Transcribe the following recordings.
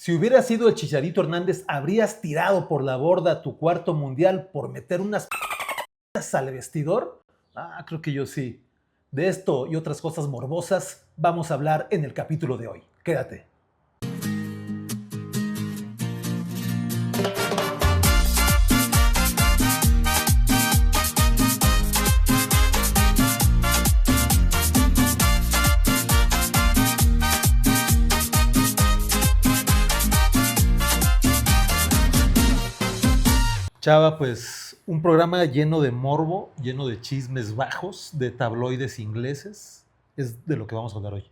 Si hubieras sido el Chicharito Hernández, ¿habrías tirado por la borda tu cuarto mundial por meter unas al vestidor? Creo que yo sí. De esto y otras cosas morbosas vamos a hablar en el capítulo de hoy. Quédate. Chava, pues un programa lleno de morbo, lleno de chismes bajos, de tabloides ingleses, es de lo que vamos a hablar hoy.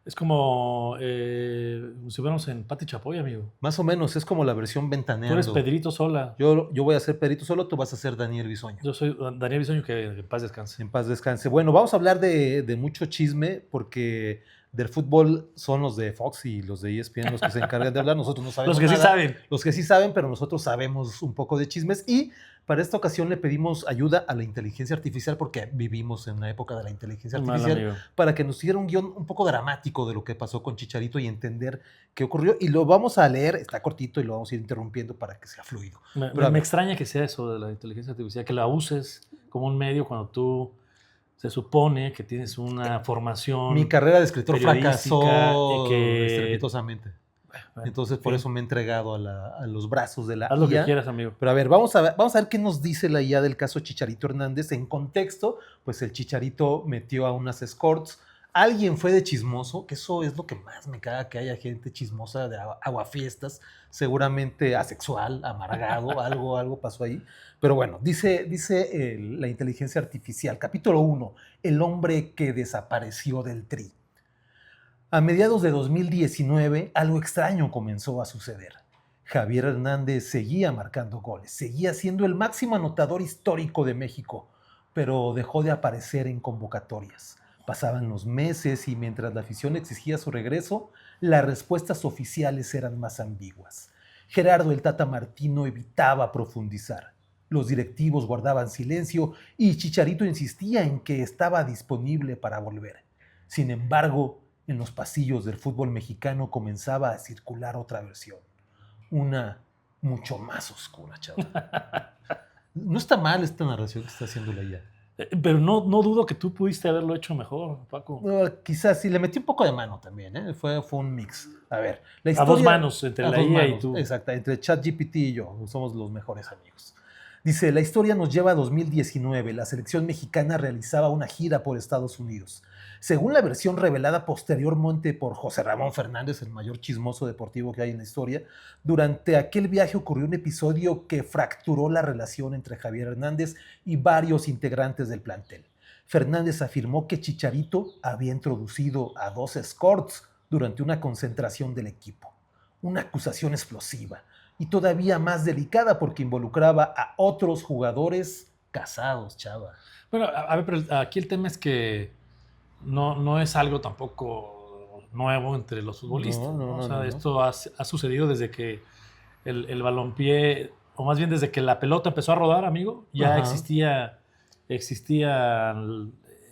Es como si fuéramos en Pati Chapoy, amigo. Más o menos, es como la versión ventaneando. Tú eres Pedrito Sola. Yo voy a ser Pedrito Sola, tú vas a ser Daniel Bisoño. Yo soy Daniel Bisoño, que en paz descanse. En paz descanse. Bueno, vamos a hablar de mucho chisme, porque del fútbol son los de Fox y los de ESPN los que se encargan de hablar. Nosotros no sabemos Los que nada. sí saben. Los que sí saben, pero nosotros sabemos un poco de chismes. Y para esta ocasión le pedimos ayuda a la inteligencia artificial, porque vivimos en la época de la inteligencia artificial, para que nos hiciera un guión un poco dramático de lo que pasó con Chicharito y entender qué ocurrió. Y lo vamos a leer, está cortito y lo vamos a ir interrumpiendo para que sea fluido. Me extraña que sea eso de la inteligencia artificial, que la uses como un medio cuando tú se supone que tienes una formación. Mi carrera de escritor fracasó estrepitosamente. Bueno, entonces por eso me he entregado a los brazos de la IA. Haz lo que quieras, amigo. Pero a ver, vamos a ver qué nos dice la IA del caso Chicharito Hernández. En contexto, pues el Chicharito metió a unas escorts. Alguien fue de chismoso, que eso es lo que más me caga, que haya gente chismosa de aguafiestas, seguramente asexual, amargado, algo pasó ahí. Pero bueno, dice la inteligencia artificial, capítulo 1, el hombre que desapareció del Tri. A mediados de 2019, algo extraño comenzó a suceder. Javier Hernández seguía marcando goles, seguía siendo el máximo anotador histórico de México, pero dejó de aparecer en convocatorias. Pasaban los meses y mientras la afición exigía su regreso, las respuestas oficiales eran más ambiguas. Gerardo el Tata Martino evitaba profundizar. Los directivos guardaban silencio y Chicharito insistía en que estaba disponible para volver. Sin embargo, en los pasillos del fútbol mexicano comenzaba a circular otra versión. Una mucho más oscura, chaval. No está mal esta narración que está haciendo la IA. Pero no dudo que tú pudiste haberlo hecho mejor, Paco. Quizás sí, le metí un poco de mano también, ¿eh? Fue un mix. A ver, la historia, a dos manos, entre la IA y tú. Exacto, entre ChatGPT y yo, somos los mejores amigos. Dice, la historia nos lleva a 2019. La selección mexicana realizaba una gira por Estados Unidos. Según la versión revelada posteriormente por José Ramón Fernández, el mayor chismoso deportivo que hay en la historia, durante aquel viaje ocurrió un episodio que fracturó la relación entre Javier Hernández y varios integrantes del plantel. Fernández afirmó que Chicharito había introducido a 2 escorts durante una concentración del equipo. Una acusación explosiva y todavía más delicada porque involucraba a otros jugadores casados, chava. Bueno, a ver, pero aquí el tema es que no es algo tampoco nuevo entre los futbolistas. Esto ha sucedido desde que el balompié, o más bien desde que la pelota empezó a rodar, amigo, ya existía,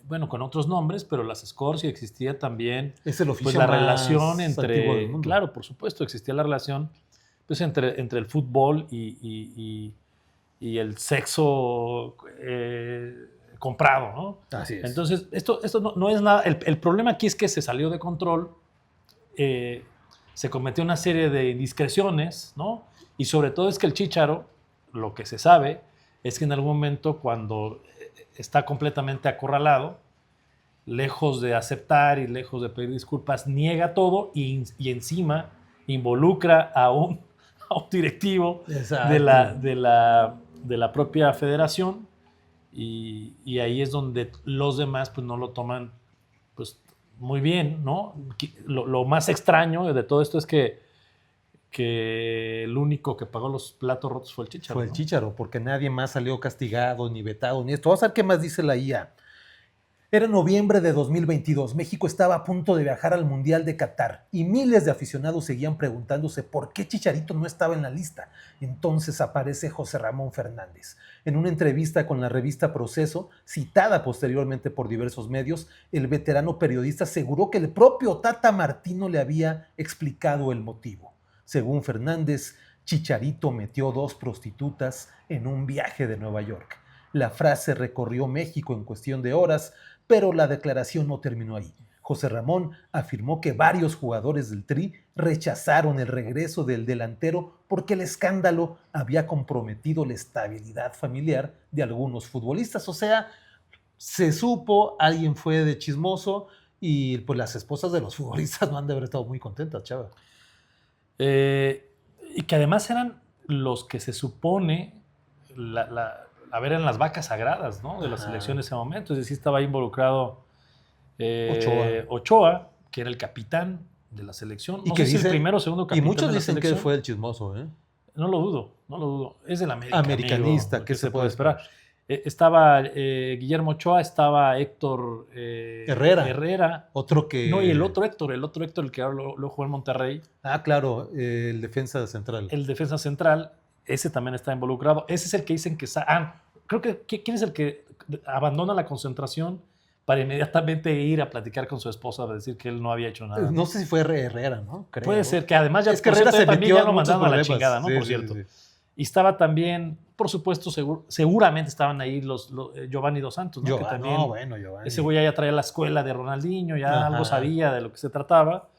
bueno, con otros nombres, pero las scores, y existía también es el pues, la relación entre, claro, por supuesto, existía la relación pues, entre el fútbol y el sexo comprado, ¿no? Así es. Entonces, esto no es nada. El problema aquí es que se salió de control, se cometió una serie de indiscreciones, ¿no? Y sobre todo es que el Chícharo, lo que se sabe, es que en algún momento cuando está completamente acorralado, lejos de aceptar y lejos de pedir disculpas, niega todo y encima involucra a un directivo de la propia federación. Y ahí es donde los demás pues, no lo toman pues, muy bien, ¿no? Lo más extraño de todo esto es que el único que pagó los platos rotos fue el Chícharo. Fue el Chícharo, porque nadie más salió castigado, ni vetado, ni esto. Vamos a ver qué más dice la IA. Era noviembre de 2022. México estaba a punto de viajar al Mundial de Qatar y miles de aficionados seguían preguntándose por qué Chicharito no estaba en la lista. Entonces aparece José Ramón Fernández. En una entrevista con la revista Proceso, citada posteriormente por diversos medios, el veterano periodista aseguró que el propio Tata Martino le había explicado el motivo. Según Fernández, Chicharito metió 2 prostitutas en un viaje de Nueva York. La frase recorrió México en cuestión de horas, pero la declaración no terminó ahí. José Ramón afirmó que varios jugadores del Tri rechazaron el regreso del delantero porque el escándalo había comprometido la estabilidad familiar de algunos futbolistas. O sea, se supo, alguien fue de chismoso y pues las esposas de los futbolistas no han de haber estado muy contentas, chava. Y que además eran los que se supone, eran las vacas sagradas, ¿no? De la selección en ese momento. Es decir, estaba ahí involucrado Ochoa, que era el capitán de la selección. No sé si el primero o segundo capitán. Y muchos dicen que él fue el chismoso, ¿eh? No lo dudo. Es el americanista, ¿qué se puede esperar? Estaba Guillermo Ochoa, estaba Héctor Herrera. Otro que... No, y el otro Héctor, el que ahora lo jugó en Monterrey. Ah, claro, el defensa central. El defensa central, ese también está involucrado. Ese es el que dicen que... creo que... ¿Quién es el que abandona la concentración para inmediatamente ir a platicar con su esposa a decir que él no había hecho nada? No sé si fue Herrera, ¿no? Creo. Puede ser, que además ya... Es que Herrera se metió ya lo mandaron a la chingada, ¿no? Sí, por cierto. Sí. Y estaba también, por supuesto, seguramente estaban ahí los Giovanni Dos Santos, ¿no? Que también, Giovanni. Ese güey ya traía la escuela de Ronaldinho, ya algo sabía de lo que se trataba.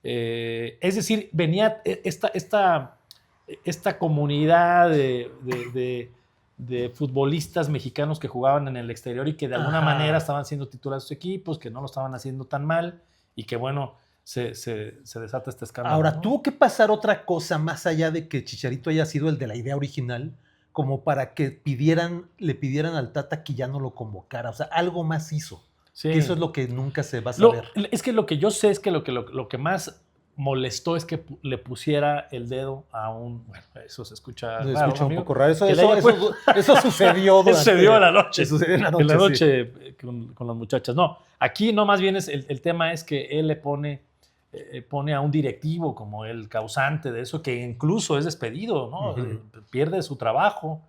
Es decir, venía esta comunidad de futbolistas mexicanos que jugaban en el exterior y que de alguna manera estaban siendo titulares de sus equipos, que no lo estaban haciendo tan mal y que, bueno, se desata este escándalo. Ahora, ¿no? ¿tuvo que pasar otra cosa más allá de que Chicharito haya sido el de la idea original, como para que le pidieran al Tata que ya no lo convocara? O sea, algo más hizo. Sí. Que eso es lo que nunca se va a saber. Es que lo que yo sé es que lo que más molestó es que le pusiera el dedo a un... Bueno, eso se escucha raro, escucha un amigo, poco raro. Eso sucedió durante... Sucedió en la noche. Sucedió en la noche sí. con las muchachas. No, aquí no, más bien el tema es que él le pone a un directivo como el causante de eso, que incluso es despedido, ¿no? Pierde su trabajo.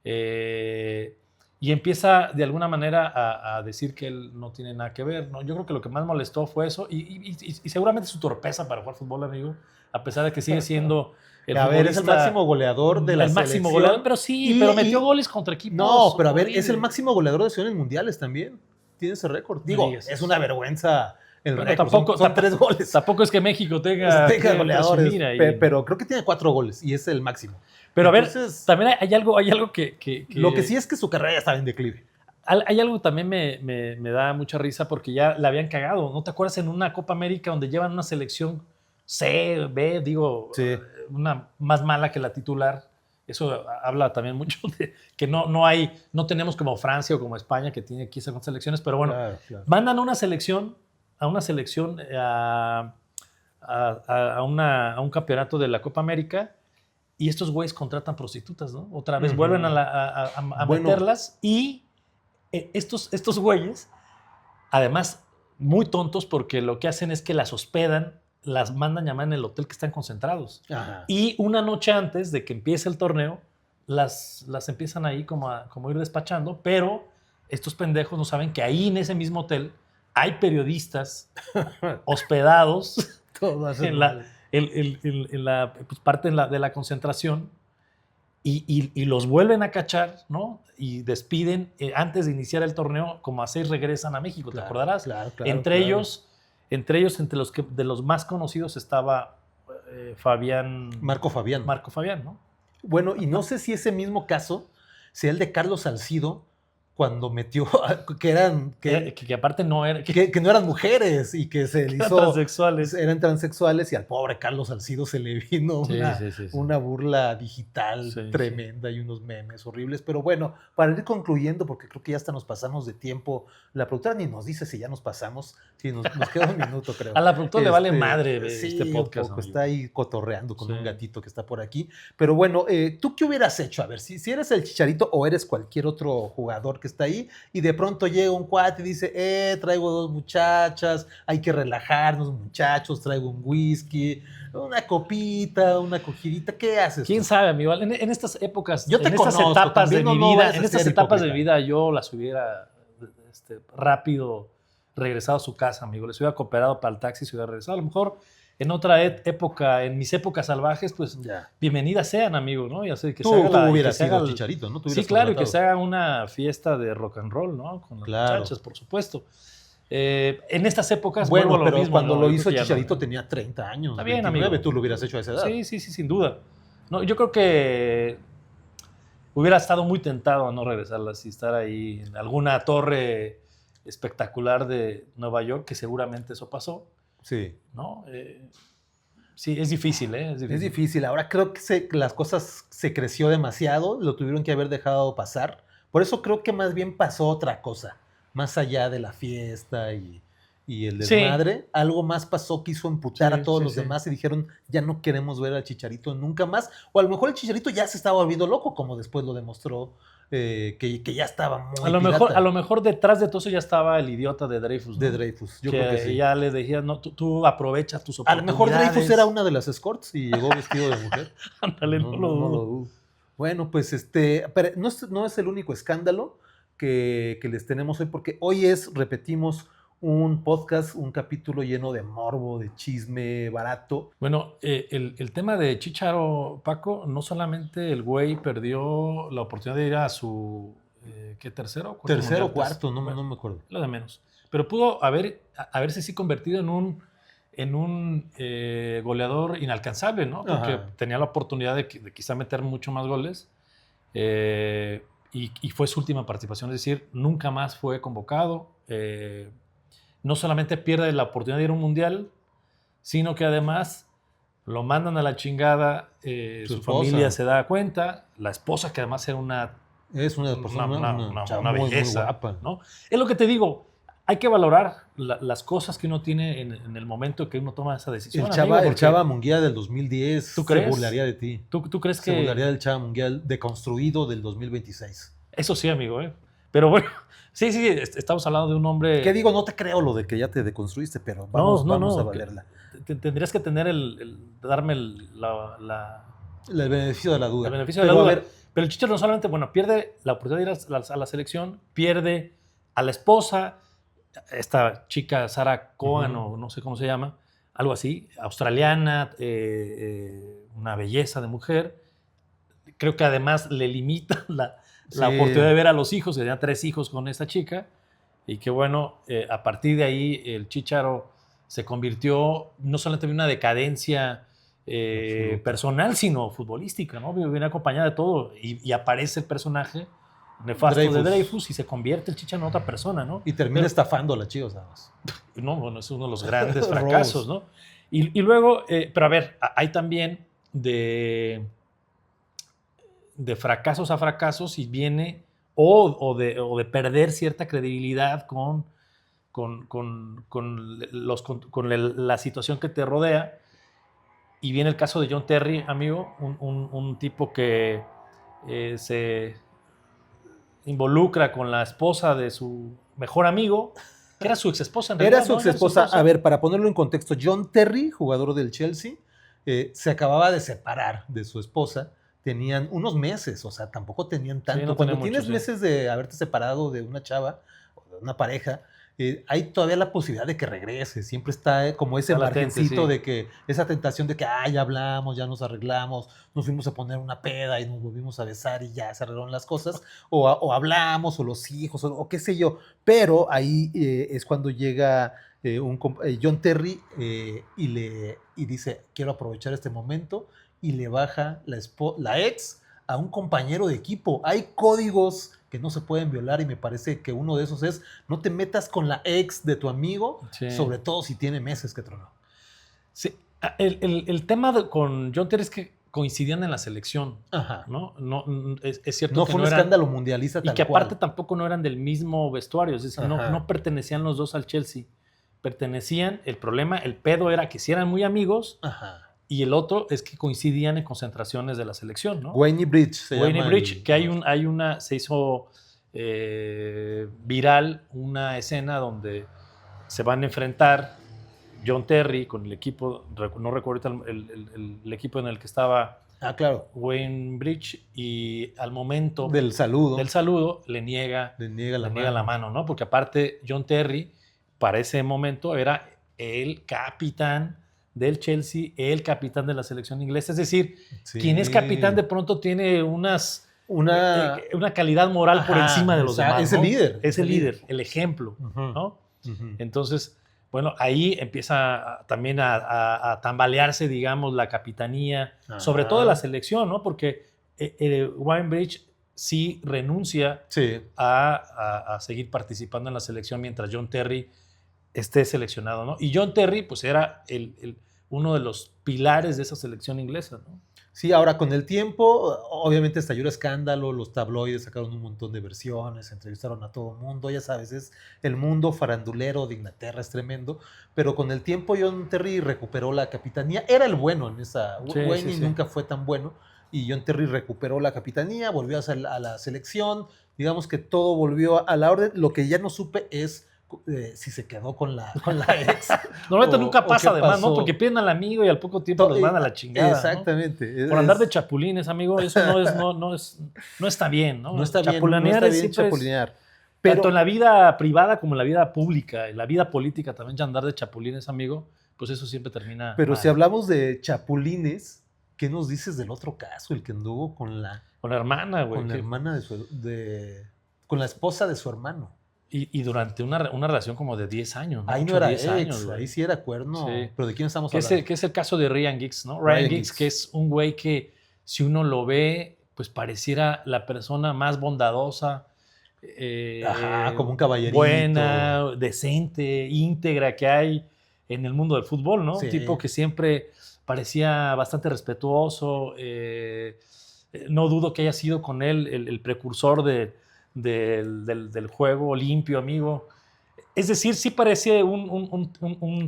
Y empieza de alguna manera a decir que él no tiene nada que ver, ¿no? Yo creo que lo que más molestó fue eso y seguramente su torpeza para jugar fútbol, amigo, a pesar de que sigue siendo el futbolista, es el máximo goleador de la selección. El máximo goleador, pero sí, pero metió goles contra equipos. No, pero a ver, es el máximo goleador de selecciones mundiales también. Tiene ese récord. Digo, es una vergüenza el récord. Son 3 goles. Tampoco es que México tenga goleadores, pero creo que tiene 4 goles y es el máximo. Pero entonces, a ver, también hay algo que... Lo que sí es que su carrera ya estaba en declive. Hay algo que también me da mucha risa porque ya la habían cagado. ¿No te acuerdas en una Copa América donde llevan una selección C, B, una más mala que la titular? Eso habla también mucho de que no tenemos como Francia o como España, que tiene aquí esas selecciones, pero bueno, claro. Mandan a una selección a un campeonato de la Copa América. Y estos güeyes contratan prostitutas, ¿no? Otra vez vuelven a meterlas. Y estos güeyes, además, muy tontos, porque lo que hacen es que las hospedan, las mandan llamar en el hotel que están concentrados. Ajá. Y una noche antes de que empiece el torneo, las empiezan ahí como ir despachando, pero estos pendejos no saben que ahí en ese mismo hotel hay periodistas hospedados en la parte de la concentración y los vuelven a cachar, ¿no? Y despiden antes de iniciar el torneo, como a 6 regresan a México, ¿te acordarás? Claro, entre ellos, entre los que de los más conocidos estaba Marco Fabián, ¿no? Bueno, y no sé si ese mismo caso sea el de Carlos Salcido, cuando metió que aparte no eran que no eran mujeres y que se le hizo transexuales. Eran transexuales y al pobre Carlos Salcido se le vino una burla digital tremenda y unos memes horribles. Pero bueno, para ir concluyendo, porque creo que ya hasta nos pasamos de tiempo, la productora ni nos dice si ya nos pasamos, si nos queda un minuto, creo. A la productora le vale madre este podcast. Está ahí cotorreando con un gatito que está por aquí. Pero bueno, ¿tú qué hubieras hecho? A ver, si eres el Chicharito o eres cualquier otro jugador que está ahí y de pronto llega un cuate y dice, traigo 2 muchachas, hay que relajarnos, muchachos, traigo un whisky, una copita, una cogidita, ¿qué haces? ¿Quién sabe, amigo? En estas épocas, yo te en conozco, estas etapas de mi vida, en estas etapas de mi vida yo las hubiera rápido regresado a su casa, amigo. Les hubiera cooperado para el taxi y se hubiera regresado. A lo mejor en otra época, en mis épocas salvajes, pues Ya. bienvenidas sean, amigos, ¿no? Ya sé que Tú se haga hubieras que se haga sido Chicharito, ¿no? Tú sí, hubieras claro, y que contratado. se haga una fiesta de rock and roll, ¿no? Con las Claro. muchachas, por supuesto. En estas épocas Bueno, vuelvo a lo pero mismo. cuando ¿no? lo Yo hizo creo que ya Chicharito no. tenía 30 años, Está bien, 29, amigo. tú lo hubieras hecho a esa edad. Sí, sin duda. No, yo creo que hubiera estado muy tentado a no regresarlas y estar ahí en alguna torre espectacular de Nueva York, que seguramente eso pasó, Sí. ¿no? Sí, es difícil, ¿eh? Es difícil. Ahora creo que las cosas se creció demasiado, lo tuvieron que haber dejado pasar. Por eso creo que más bien pasó otra cosa, más allá de la fiesta y el Sí. desmadre. Algo más pasó que hizo emputar Sí, a todos sí, los sí. demás y dijeron, ya no queremos ver al Chicharito nunca más. O a lo mejor el Chicharito ya se estaba volviendo loco, como después lo demostró, que ya estaba muy A pirata lo mejor detrás de todo eso ya estaba el idiota de Dreyfus, ¿no? de Dreyfus. Yo que creo que sí. ya le decía, no, tú aprovechas tus A lo oportunidades. mejor Dreyfus era una de las escorts y llegó vestido de mujer. Ándale, no lo dudo. Bueno, pues pero no es el único escándalo que les tenemos hoy, porque hoy repetimos, un podcast, un capítulo lleno de morbo, de chisme barato. Bueno, el tema de Chícharo, Paco, no solamente el güey perdió la oportunidad de ir a su, ¿qué, tercero? Tercero o mundial? cuarto, no Bueno, me acuerdo. lo de menos. Pero pudo haberse sí convertido en un goleador inalcanzable, ¿no? Porque Ajá. tenía la oportunidad de quizá meter mucho más goles. Y fue su última participación, es decir, nunca más fue convocado. No solamente pierde la oportunidad de ir a un mundial, sino que además lo mandan a la chingada, su familia se da cuenta, la esposa, que además era es una una belleza, muy guapa, ¿no? Es lo que te digo, hay que valorar las cosas que uno tiene en el momento que uno toma esa decisión. El Chava Munguía del 2010 ¿tú crees? se burlaría de ti. ¿Tú crees que...? Se burlaría del Chava Munguía deconstruido del 2026. Eso sí, amigo, ¿eh? Pero bueno, sí, estamos hablando de un hombre... ¿Qué digo? No te creo lo de que ya te deconstruiste, pero vamos a valerla. Tendrías que tener darme el beneficio de la duda. El beneficio de la duda. Pero el Chicharo no solamente, pierde la oportunidad de ir a la selección, pierde a la esposa, esta chica Sarah Cohen, o no sé cómo se llama, algo así, australiana, una belleza de mujer. Creo que además le limita la oportunidad de ver a los hijos, que tenía 3 hijos con esta chica, y que bueno, a partir de ahí el Chícharo se convirtió no solamente en una decadencia personal, sino futbolística, ¿no? Viene acompañada de todo, y aparece el personaje nefasto de Dreyfus y se convierte el Chícharo en otra persona, ¿no? Y termina estafando a la Chivas, nada más. No, bueno, es uno de los grandes fracasos, ¿no? Y luego, pero a ver, hay también de fracasos a fracasos, y viene o de perder cierta credibilidad con la situación que te rodea. Y viene el caso de John Terry, amigo, un tipo que se involucra con la esposa de su mejor amigo, que era su exesposa en realidad. Era su exesposa. A ver, para ponerlo en contexto, John Terry, jugador del Chelsea, se acababa de separar de su esposa. Tenían unos meses, o sea, tampoco tenían tanto. Sí, no Cuando mucho, tienes meses de haberte separado de una chava o de una pareja, hay todavía la posibilidad de que regrese. Siempre está como ese margencito de que, esa tentación de que, ya hablamos, ya nos arreglamos, nos fuimos a poner una peda y nos volvimos a besar y ya se arreglaron las cosas, o hablamos, o los hijos, o qué sé yo. Pero ahí es cuando llega John Terry y dice, quiero aprovechar este momento, y le baja la ex a un compañero de equipo. Hay códigos que no se pueden violar, y me parece que uno de esos es: no te metas con la ex de tu amigo, sobre todo si tiene meses que tronó. Sí. El tema con John Terry es que coincidían en la selección. Ajá. ¿No? Es cierto no que fue un escándalo mundialista tal cual. Y que aparte tampoco no eran del mismo vestuario, es decir, no pertenecían los dos al Chelsea. Pertenecían, el pedo era que si eran muy amigos. Ajá. Y el otro es que coincidían en concentraciones de la selección, ¿no? Wayne Bridge se hizo viral una escena donde se van a enfrentar John Terry con el equipo, no recuerdo el equipo en el que estaba claro. Wayne Bridge, y al momento del saludo le niega la mano, ¿no? Porque aparte John Terry para ese momento era el capitán del Chelsea, el capitán de la selección inglesa. Es decir, Sí. quien es capitán de pronto tiene una calidad moral por Ajá, encima de los demás. es el ¿no? líder. Es el líder, el ejemplo. Ujú. ¿no? Ujú. Entonces, bueno, ahí empieza también a tambalearse, digamos, la capitanía, sobre todo de la selección, ¿no? Porque Weinbridge sí renuncia Sí. a seguir participando en la selección mientras John Terry esté seleccionado, ¿no? Y John Terry, pues, era uno de los pilares de esa selección inglesa, ¿no? Sí, ahora con el tiempo, obviamente estalló el escándalo, los tabloides sacaron un montón de versiones, entrevistaron a todo el mundo, ya sabes, es el mundo farandulero de Inglaterra, es tremendo, pero con el tiempo John Terry recuperó la capitanía, era el bueno en esa, Sí, Wayne sí. nunca fue tan bueno, y John Terry recuperó la capitanía, volvió a la selección, digamos que todo volvió a la orden, lo que ya no supe es si se quedó con la ex. Normalmente nunca pasa qué además, ¿no? pasó. Porque pierden al amigo y al poco tiempo los mandan a la chingada. Exactamente. ¿no? Por andar de chapulines, amigo, eso no está bien, ¿no? No está bien, Chapulinear no está bien siempre chapulinear. Pero, tanto en la vida privada como en la vida pública, en la vida política también ya andar de chapulines, amigo, pues eso siempre termina Pero mal. si hablamos de chapulines, ¿qué nos dices del otro caso? El que anduvo con la hermana, güey. Con la hermana con la esposa de su hermano. Y durante una relación como de 10 años, ¿no? Ahí no era 10 años, ahí sí era cuerno. Sí. ¿Pero de quién estamos hablando? Que es el caso de Ryan Giggs, ¿no? Ryan Giggs, que es un güey que si uno lo ve, pues pareciera la persona más bondadosa, como un caballerito. buena, decente, íntegra que hay en el mundo del fútbol, ¿no? Sí. Un tipo que siempre parecía bastante respetuoso. No dudo que haya sido con él el precursor del juego limpio, amigo. Es decir, sí parece un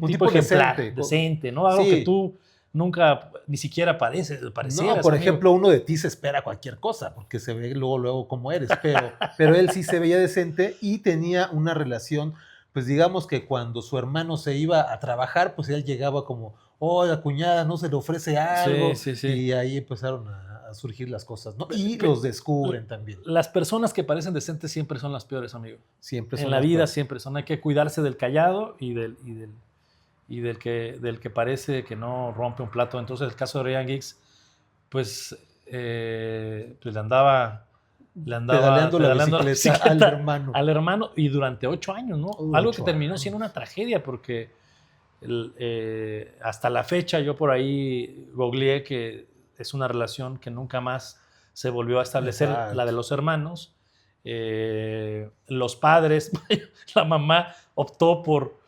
tipo ejemplar, decente, ¿no? Algo que tú nunca ni siquiera parecieras. No, por ejemplo, uno de ti se espera cualquier cosa, porque se ve luego cómo eres, pero él sí se veía decente y tenía una relación, pues digamos que cuando su hermano se iba a trabajar, pues él llegaba como, oiga, cuñada, ¿no se le ofrece algo? Sí. Y ahí empezaron a surgir las cosas, ¿no? Y los descubren también. Las personas que parecen decentes siempre son las peores, amigo. Siempre son en la vida peores. Siempre son. Hay que cuidarse del callado y del que parece que no rompe un plato. Entonces, el caso de Ryan Giggs, pues le andaba pedaleando la bicicleta al hermano y durante 8 años, ¿no? Algo que terminó siendo una tragedia porque hasta la fecha yo por ahí googleé que es una relación que nunca más se volvió a establecer. Exacto. La de los hermanos. Los padres, la mamá optó por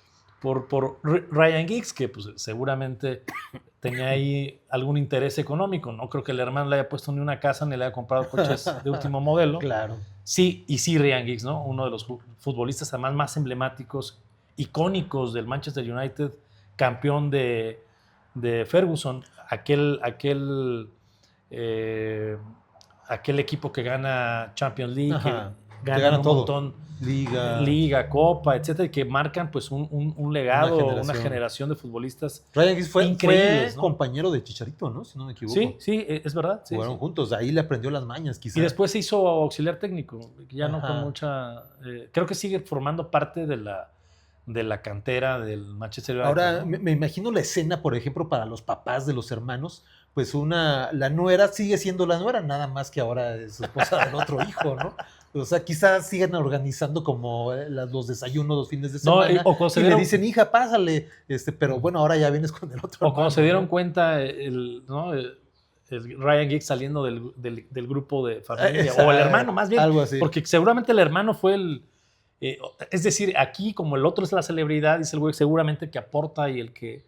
Ryan Giggs, que pues, seguramente tenía ahí algún interés económico. No creo que el hermano le haya puesto ni una casa ni le haya comprado coches de último modelo. Claro. Sí, y sí, Ryan Giggs, ¿no? Uno de los futbolistas además más emblemáticos, icónicos del Manchester United, campeón de Ferguson, aquel equipo que gana Champions League, que gana un todo. Montón, Liga, Copa, etcétera, y que marcan pues un legado, una generación de futbolistas. Ryan Giggs fue ¿no? compañero de Chicharito, ¿no? Si no me equivoco. Sí, es verdad. Jugaron juntos, ahí le aprendió las mañas, quizás. Y después se hizo auxiliar técnico, ya no con mucha. Creo que sigue formando parte de la cantera del Manchester United. Ahora, ¿no? me imagino la escena, por ejemplo, para los papás de los hermanos, pues la nuera sigue siendo la nuera, nada más que ahora es esposa del otro hijo, ¿no? O sea, quizás sigan organizando como los desayunos los fines de semana. No, y le dicen, hija, pásale. Pero bueno, ahora ya vienes con el otro hermano. O cuando se dieron cuenta, el Ryan Giggs saliendo del grupo de familia, o el hermano más bien. Algo así. Porque seguramente el hermano fue es decir, aquí como el otro es la celebridad, dice el güey seguramente que aporta y el que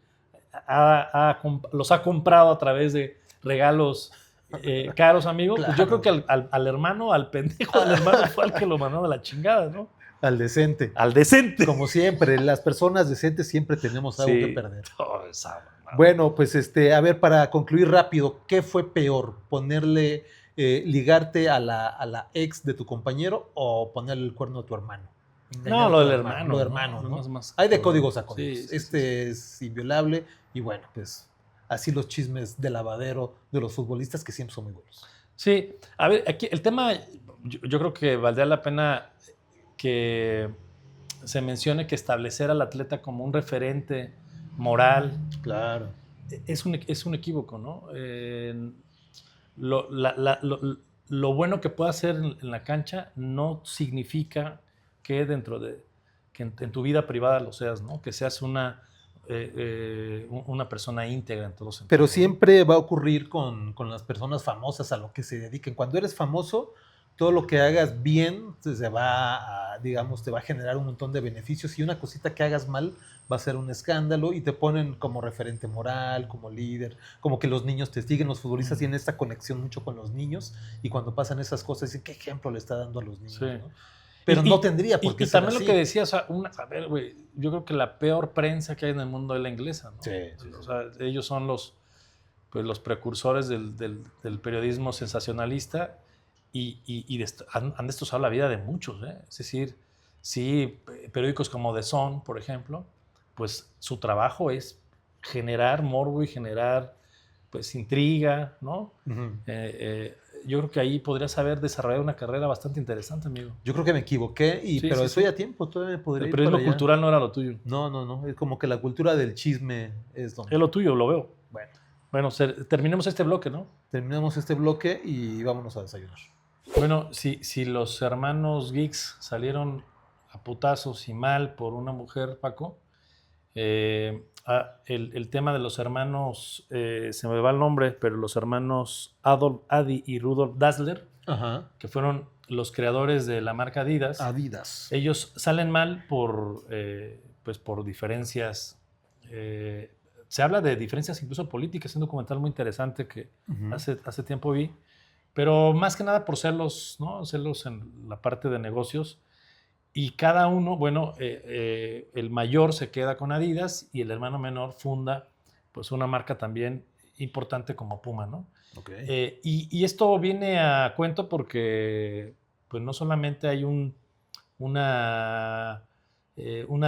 los ha comprado a través de regalos caros, amigos. Claro. Pues yo creo que al hermano, al pendejo del hermano fue al que lo mandó de la chingada, ¿no? Al decente. Al decente. Como siempre, las personas decentes siempre tenemos algo que perder. Oh, esa, bueno, pues a ver, para concluir rápido, ¿qué fue peor? ¿Ponerle, ligarte a la ex de tu compañero o ponerle el cuerno a tu hermano? No, lo del hermano. Lo de hermano, ¿no? Más hay de códigos a códigos. Sí, es inviolable y bueno, pues así los chismes de lavadero de los futbolistas que siempre son muy buenos. Sí, a ver, aquí el tema, yo creo que valdría la pena que se mencione que establecer al atleta como un referente moral. Claro. Es un equívoco, ¿no? Lo bueno que pueda hacer en la cancha no significa que que en tu vida privada lo seas, ¿no? Que seas una persona íntegra en todos sentidos. Pero siempre va a ocurrir con las personas famosas a lo que se dediquen. Cuando eres famoso, todo lo que hagas bien se va a, digamos, te va a generar un montón de beneficios, y una cosita que hagas mal va a ser un escándalo y te ponen como referente moral, como líder, como que los niños te siguen, los futbolistas tienen esta conexión mucho con los niños, y cuando pasan esas cosas dicen, ¿qué ejemplo le está dando a los niños? Sí. ¿No? Pero no tendría por qué ser también así. lo que decías, a ver, güey, yo creo que la peor prensa que hay en el mundo es la inglesa, ¿no? Sí. O sea, ellos son los precursores del periodismo sensacionalista y han destrozado la vida de muchos, ¿eh? Es decir, sí, periódicos como The Sun, por ejemplo, pues su trabajo es generar morbo y generar, pues, intriga, ¿no? Uh-huh. Yo creo que ahí podrías haber desarrollado una carrera bastante interesante, amigo. Yo creo que me equivoqué, pero estoy a tiempo, todavía me podría El ir periodismo para allá. cultural no era lo tuyo. No, es como que la cultura del chisme es donde... Es lo tuyo, lo veo. Bueno, terminemos este bloque, ¿no? Terminamos este bloque y vámonos a desayunar. Bueno, si los hermanos Geeks salieron a putazos y mal por una mujer, Paco, el tema de los hermanos, se me va el nombre, pero los hermanos Adolf Adi y Rudolf Dassler, Ajá. que fueron los creadores de la marca Adidas. Ellos salen mal por diferencias. Se habla de diferencias incluso políticas, es un documental muy interesante que hace tiempo vi, pero más que nada por celos, ¿no? Celos en la parte de negocios. Y cada uno, bueno, el mayor se queda con Adidas y el hermano menor funda, pues, una marca también importante como Puma, ¿no? Okay. Y esto viene a cuento porque, pues, no solamente hay una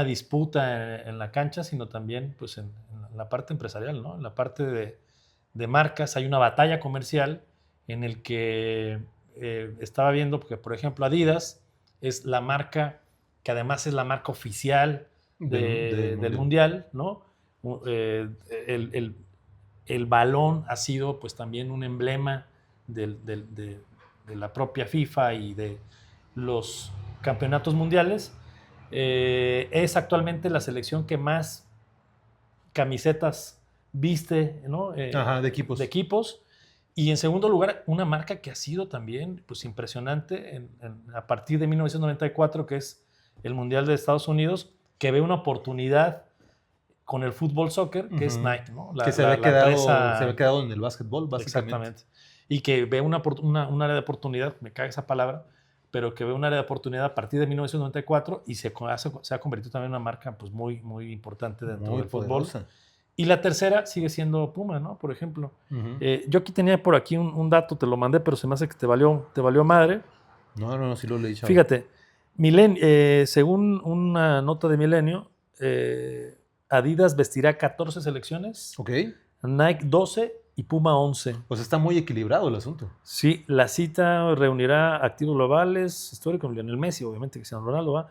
disputa en la cancha, sino también, pues, en la parte empresarial, ¿no? En la parte de marcas hay una batalla comercial en el que estaba viendo, porque, por ejemplo, Adidas es la marca que además es la marca oficial del mundial, ¿no? El balón ha sido, pues, también un emblema de la propia FIFA y de los campeonatos mundiales. Es actualmente la selección que más camisetas viste, ¿no? De equipos. Y en segundo lugar, una marca que ha sido también, pues, impresionante a partir de 1994, que es el Mundial de Estados Unidos, que ve una oportunidad con el fútbol soccer, que es Nike, ¿no? Que se había quedado en el básquetbol, básicamente. Exactamente. Y que ve un área de oportunidad, me caga esa palabra, pero que ve un área de oportunidad a partir de 1994 y se ha convertido también en una marca, pues, muy, muy importante dentro del fútbol. Y la tercera sigue siendo Puma, ¿no? Por ejemplo. Yo aquí tenía por aquí un dato, te lo mandé, pero se me hace que te valió madre. No, sí lo leí. Fíjate, según una nota de Milenio, Adidas vestirá 14 selecciones, Nike 12 y Puma 11. Pues está muy equilibrado el asunto. Sí, la cita reunirá activos globales, históricos, Lionel Messi, obviamente, Cristiano Ronaldo, ¿va?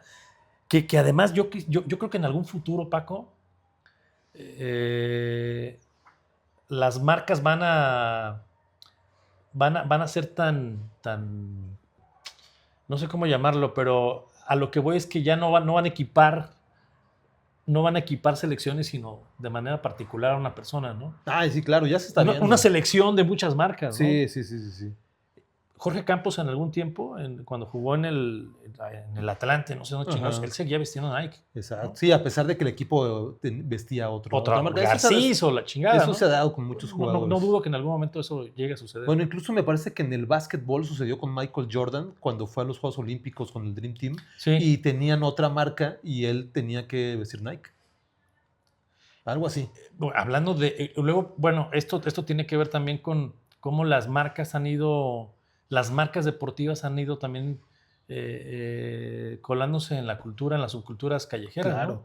Que además yo creo que en algún futuro, Paco, las marcas van a ser tan, no sé cómo llamarlo, pero a lo que voy es que ya no van a equipar selecciones, sino de manera particular a una persona, ¿no? Sí, claro, ya se está viendo. Una selección de muchas marcas, ¿no? Sí. Jorge Campos en algún tiempo, cuando jugó en el Atlante, no sé dónde chingados, él seguía vistiendo Nike. Exacto. ¿No? Sí, a pesar de que el equipo vestía otra marca. Garcís o la chingada, Eso se ha dado con muchos jugadores. No dudo que en algún momento eso llegue a suceder. Bueno, incluso me parece que en el básquetbol sucedió con Michael Jordan cuando fue a los Juegos Olímpicos con el Dream Team. Sí. Y tenían otra marca y él tenía que vestir Nike. Algo así. Bueno, hablando de... Luego, bueno, esto tiene que ver también con cómo las marcas deportivas han ido también colándose en la cultura, en las subculturas callejeras. Claro. ¿No?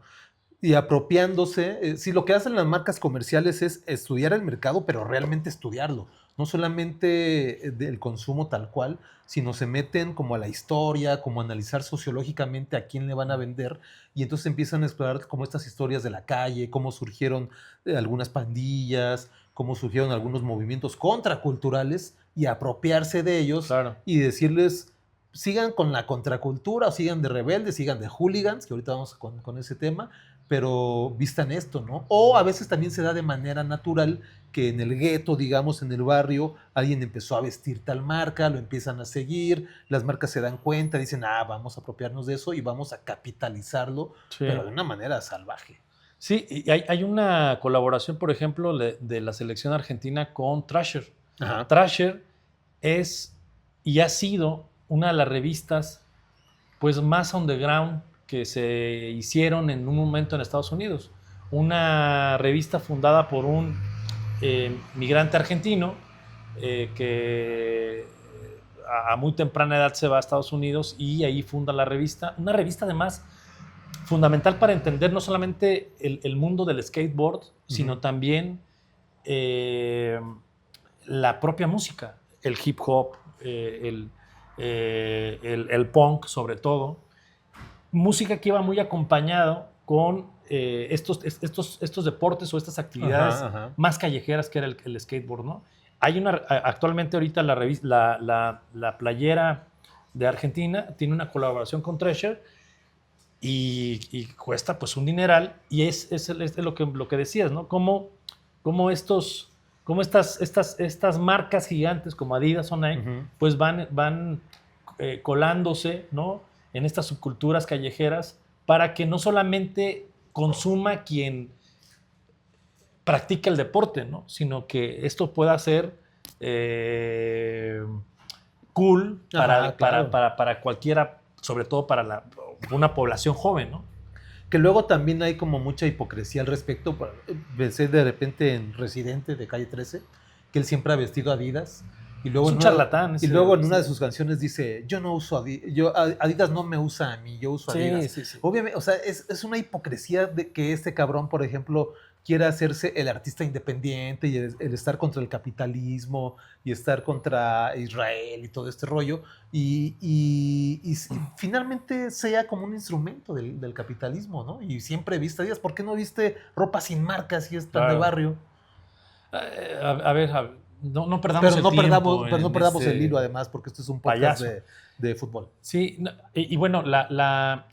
Y apropiándose, sí, lo que hacen las marcas comerciales es estudiar el mercado, pero realmente estudiarlo. No solamente del consumo tal cual, sino se meten como a la historia, como a analizar sociológicamente a quién le van a vender, y entonces empiezan a explorar como estas historias de la calle, cómo surgieron algunas pandillas, cómo surgieron algunos movimientos contraculturales, y apropiarse de ellos Claro. y decirles, sigan con la contracultura, o sigan de rebeldes, sigan de hooligans, que ahorita vamos con ese tema, pero vistan esto, ¿no? O a veces también se da de manera natural que en el gueto, digamos, en el barrio, alguien empezó a vestir tal marca, lo empiezan a seguir, las marcas se dan cuenta, dicen, vamos a apropiarnos de eso y vamos a capitalizarlo, Sí. pero de una manera salvaje. Sí, y hay una colaboración, por ejemplo, de la selección argentina con Thrasher. Ajá. Thrasher es y ha sido una de las revistas pues más underground que se hicieron en un momento en Estados Unidos. Una revista fundada por un migrante argentino que a muy temprana edad se va a Estados Unidos y ahí funda la revista. Una revista además fundamental para entender no solamente el mundo del skateboard, sino también la propia música, el hip hop, el punk sobre todo. Música que iba muy acompañado con estos deportes o estas actividades más callejeras que era el skateboard, ¿no? Hay actualmente ahorita la playera de Argentina tiene una colaboración con Thrasher y cuesta pues un dineral y es lo que decías, ¿no? Cómo estas marcas gigantes como Adidas o Nike pues van colándose, ¿no? En estas subculturas callejeras para que no solamente consuma quien practica el deporte, ¿no? Sino que esto pueda ser cool para cualquiera, sobre todo para una población joven, ¿no? Que luego también hay como mucha hipocresía al respecto. Pensé de repente en Residente de Calle 13, que él siempre ha vestido Adidas. Y luego es un charlatán. Y luego en una de sus canciones dice, yo no uso Adidas, Adidas no me usa a mí, yo uso Adidas. Sí. Obviamente, o sea, es una hipocresía de que este cabrón, por ejemplo, quiera hacerse el artista independiente y el estar contra el capitalismo y estar contra Israel y todo este rollo. Y finalmente sea como un instrumento del capitalismo, ¿no? Y siempre viste Adidas. ¿Por qué no viste ropa sin marcas y es tan de barrio? A ver, no perdamos el tiempo. Pero no perdamos el hilo, además, porque esto es un podcast de fútbol. Sí, y bueno,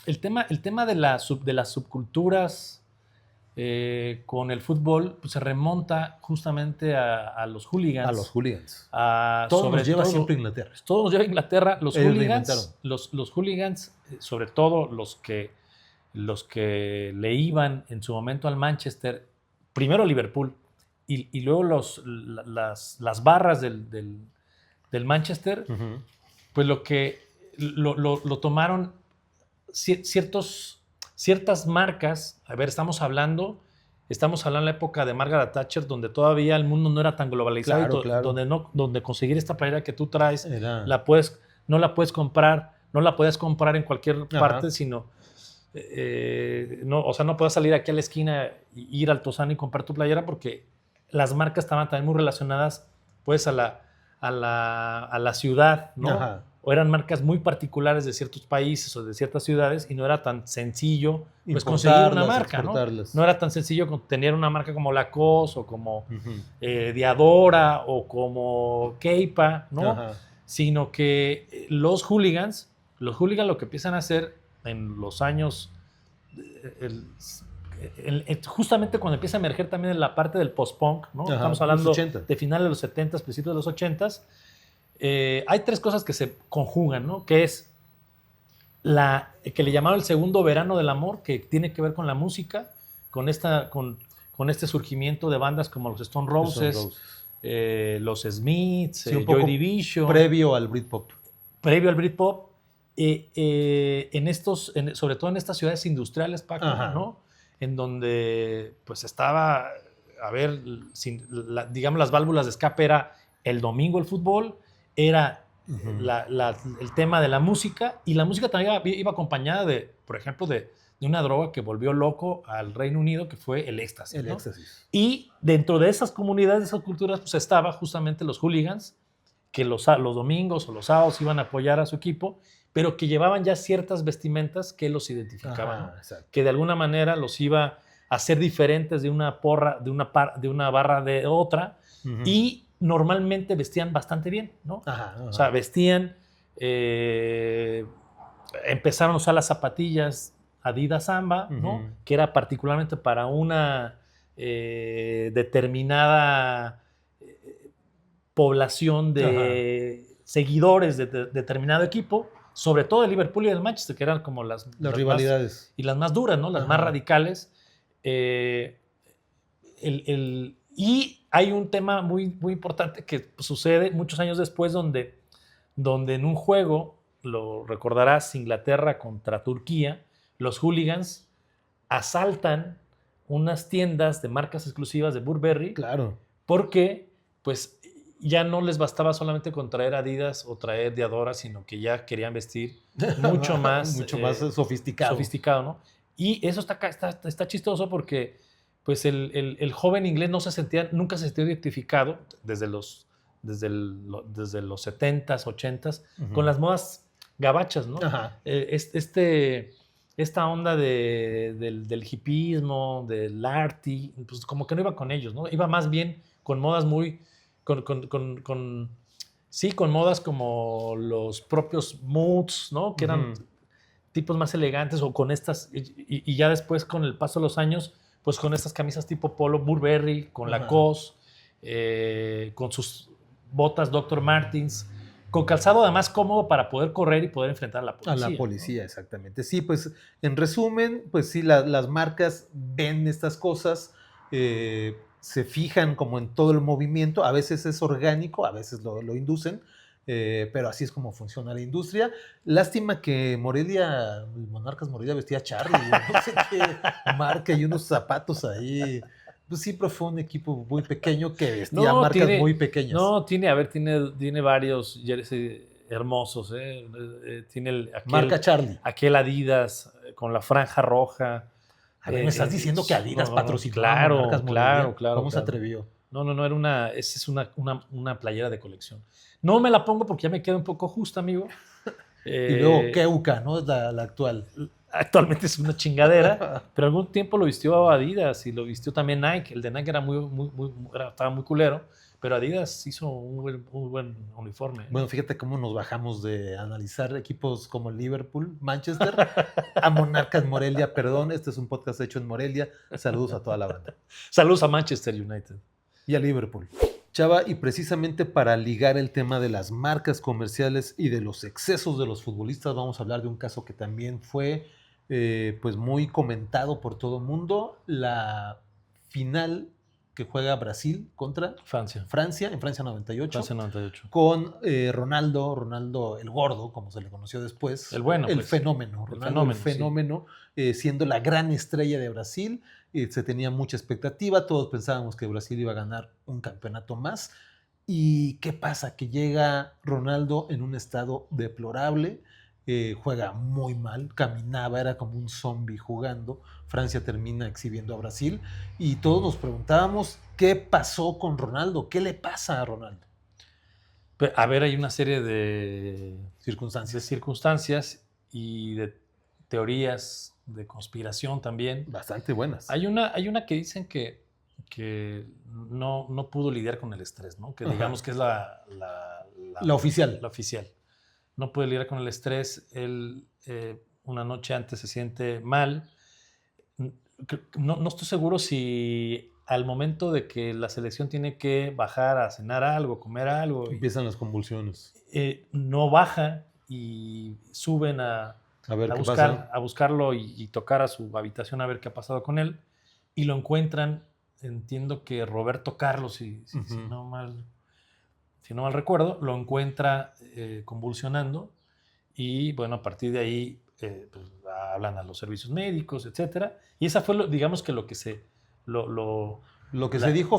el tema de las subculturas con el fútbol pues, se remonta justamente a los hooligans. A los hooligans. Todo nos lleva siempre a Inglaterra. Todo nos lleva a Inglaterra. Los hooligans, sobre todo los que le iban en su momento al Manchester, primero a Liverpool, y luego las barras del Manchester, pues lo tomaron ciertas marcas. A ver, estamos hablando de la época de Margaret Thatcher, donde todavía el mundo no era tan globalizado, donde conseguir esta playera que tú traes no la puedes comprar, no la puedes comprar en cualquier parte, sino no puedes salir aquí a la esquina e ir al Tozano y comprar tu playera porque las marcas estaban también muy relacionadas pues a la ciudad, ¿no? O eran marcas muy particulares de ciertos países o de ciertas ciudades y no era tan sencillo pues, conseguir una marca, ¿no? No era tan sencillo tener una marca como Lacoste o como Diadora o como Keipa, ¿no? Sino que los hooligans lo que empiezan a hacer en los años justamente cuando empieza a emerger también la parte del post-punk, ¿no? Estamos hablando de finales de los 70s, principios de los 80s. Hay tres cosas que se conjugan, ¿no? Que es que le llamaron el segundo verano del amor, que tiene que ver con la música, con este surgimiento de bandas como los Stone Roses, los Smiths, Joy Division. Previo al Britpop. Sobre todo en estas ciudades industriales, Paco, ¿no? En donde pues estaba, digamos, las válvulas de escape era el domingo el fútbol, era el tema de la música, y la música también iba acompañada por ejemplo, de de una droga que volvió loco al Reino Unido, que fue el éxtasis. El ¿no? éxtasis. Y dentro de esas comunidades, de esas culturas, pues estaba justamente los hooligans, que los domingos o los sábados iban a apoyar a su equipo, pero que llevaban ya ciertas vestimentas que los identificaban, ¿no? Que de alguna manera los iba a hacer diferentes de una porra, de una barra de otra, y normalmente vestían bastante bien, ¿no? O sea, vestían, empezaron a usar las zapatillas Adidas Samba, ¿no? Que era particularmente para una determinada población de seguidores de determinado equipo, sobre todo el Liverpool y el Manchester, que eran como las rivalidades. Y las más duras, ¿no? Las más radicales. Y hay un tema muy, muy importante que sucede muchos años después, donde en un juego, lo recordarás, Inglaterra contra Turquía, los hooligans asaltan unas tiendas de marcas exclusivas de Burberry. Claro. Porque, pues, ya no les bastaba solamente con traer Adidas o traer Diadora, sino que ya querían vestir mucho más, más sofisticado, ¿no? Y eso está chistoso porque, pues, el joven inglés nunca se sintió identificado desde los 70s, 80s, con las modas gabachas, ¿no? Esta onda del hipismo, del arty, pues como que no iba con ellos, ¿no? Iba más bien con modas muy... con modas como los propios moods, ¿no? Que eran tipos más elegantes, o con estas... Y ya después, con el paso de los años, pues con estas camisas tipo polo Burberry, con Lacoste, con sus botas Dr. Martens, con calzado además cómodo para poder correr y poder enfrentar a la policía. A la policía, ¿no? Exactamente. Sí, pues en resumen, pues sí, las marcas ven estas cosas, se fijan como en todo el movimiento, a veces es orgánico, a veces lo inducen, pero así es como funciona la industria. Lástima que Morelia, Monarcas Morelia vestía Charlie, no sé qué marca, y unos zapatos ahí. Pues sí, pero fue un equipo muy pequeño que vestía marcas muy pequeñas. No, tiene varios jerseys hermosos. Tiene marca Charlie. Aquel Adidas con la franja roja. A ver, me estás diciendo que Adidas patrocinó Monarcas Morelia. Claro. ¿Cómo se atrevió? No, esa es una playera de colección. No me la pongo porque ya me queda un poco justa, amigo. Y luego Keuka, ¿no? Es la actual. Actualmente es una chingadera, pero algún tiempo lo vistió Adidas y lo vistió también Nike. El de Nike era estaba muy culero, pero Adidas hizo un muy buen uniforme. Bueno, fíjate cómo nos bajamos de analizar equipos como Liverpool, Manchester, a Monarcas Morelia. Perdón, este es un podcast hecho en Morelia. Saludos a toda la banda. Saludos a Manchester United. Y a Liverpool. Chava, y precisamente para ligar el tema de las marcas comerciales y de los excesos de los futbolistas, vamos a hablar de un caso que también fue pues muy comentado por todo el mundo, la final que juega Brasil contra Francia en Francia 98. Francia 98. Con Ronaldo el gordo, como se le conoció después. El bueno. El fenómeno. Ronaldo el fenómeno, siendo la gran estrella de Brasil. Se tenía mucha expectativa, todos pensábamos que Brasil iba a ganar un campeonato más. ¿Y qué pasa? Que llega Ronaldo en un estado deplorable, juega muy mal, caminaba, era como un zombie jugando. Francia termina exhibiendo a Brasil y todos nos preguntábamos qué pasó con Ronaldo, qué le pasa a Ronaldo. A ver, hay una serie de circunstancias y de teorías de conspiración también. Bastante buenas. Hay una que dicen que no pudo lidiar con el estrés, ¿no? Que digamos que es la oficial. La oficial. No puede lidiar con el estrés. Él una noche antes se siente mal. No estoy seguro si al momento de que la selección tiene que bajar a cenar algo, comer algo... Empiezan las convulsiones. No baja y suben a buscarlo y tocar a su habitación a ver qué ha pasado con él. Y lo encuentran, entiendo que Roberto Carlos, si no mal recuerdo, lo encuentra convulsionando y bueno, a partir de ahí pues, hablan a los servicios médicos, etcétera. Y esa fue, digamos que lo que se dijo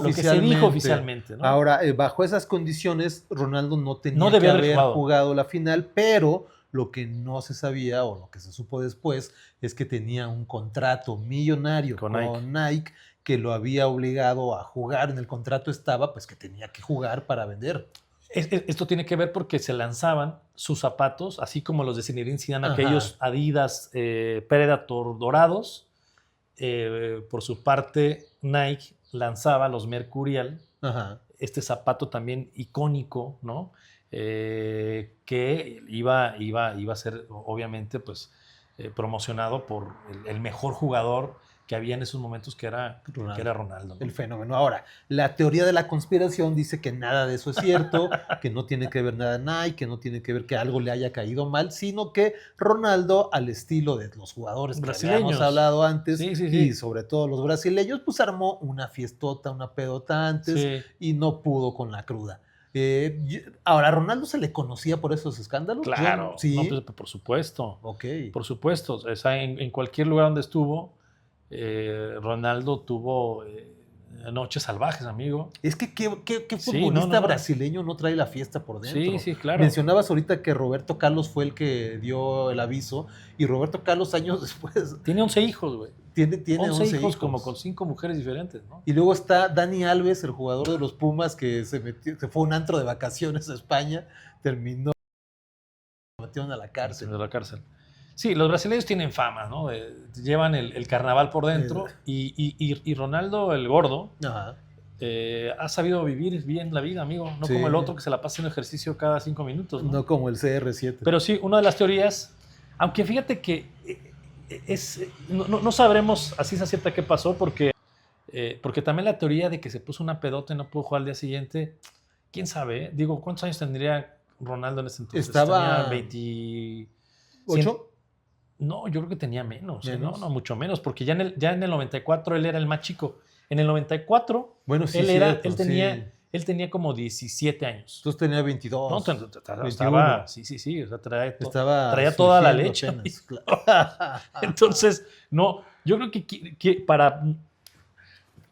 oficialmente. ¿No? Ahora, bajo esas condiciones, Ronaldo no tenía que haber jugado la final, pero Lo que no se sabía o lo que se supo después es que tenía un contrato millonario Con con Nike que lo había obligado a jugar. En el contrato estaba pues que tenía que jugar para vender. Esto tiene que ver porque se lanzaban sus zapatos, así como los de Zinedine Zidane, Ajá. aquellos Adidas Predator dorados. Por su parte, Nike lanzaba los Mercurial, Ajá. este zapato también icónico, ¿no? Que iba a ser, obviamente, pues, promocionado por el mejor jugador que había en esos momentos, que era Ronaldo, ¿no? El fenómeno. Ahora, la teoría de la conspiración dice que nada de eso es cierto, que no tiene que ver nada Nike, que no tiene que ver que algo le haya caído mal, sino que Ronaldo, al estilo de los jugadores que habíamos hablado antes, y sobre todo los brasileños, pues armó una fiestota, una pedota antes y no pudo con la cruda. Ahora, ¿a Ronaldo se le conocía por esos escándalos? Claro, sí. No, pues, por supuesto. Ok. Por supuesto. O sea, en cualquier lugar donde estuvo, Ronaldo tuvo noches salvajes, amigo. Es que ¿qué futbolista brasileño no trae la fiesta por dentro? Sí, claro. Mencionabas ahorita que Roberto Carlos fue el que dio el aviso, y Roberto Carlos años después... Tiene 11 hijos, güey. Tiene 11 hijos como con 5 mujeres diferentes, ¿no? Y luego está Dani Alves, el jugador de los Pumas, que se fue a un antro de vacaciones a España, terminó, metieron a la cárcel. Sí, los brasileños tienen fama, ¿no? Llevan el carnaval por dentro, y Ronaldo, el gordo, ha sabido vivir bien la vida, amigo. No como el otro que se la pasa haciendo ejercicio cada 5 minutos, ¿no? No como el CR7. Pero sí, una de las teorías, aunque fíjate que no sabremos a ciencia cierta qué pasó, porque también la teoría de que se puso una pedota y no pudo jugar al día siguiente, quién sabe, Digo, ¿cuántos años tendría Ronaldo en ese entonces? Estaba... Tenía 28. No, yo creo que tenía menos. No, mucho menos, porque ya en el 94 él era el más chico. En el 94 bueno, sí, él tenía como 17 años. Entonces tenía 22. No, estaba, sí, o sea, traía toda la leche. Claro. Entonces, no, yo creo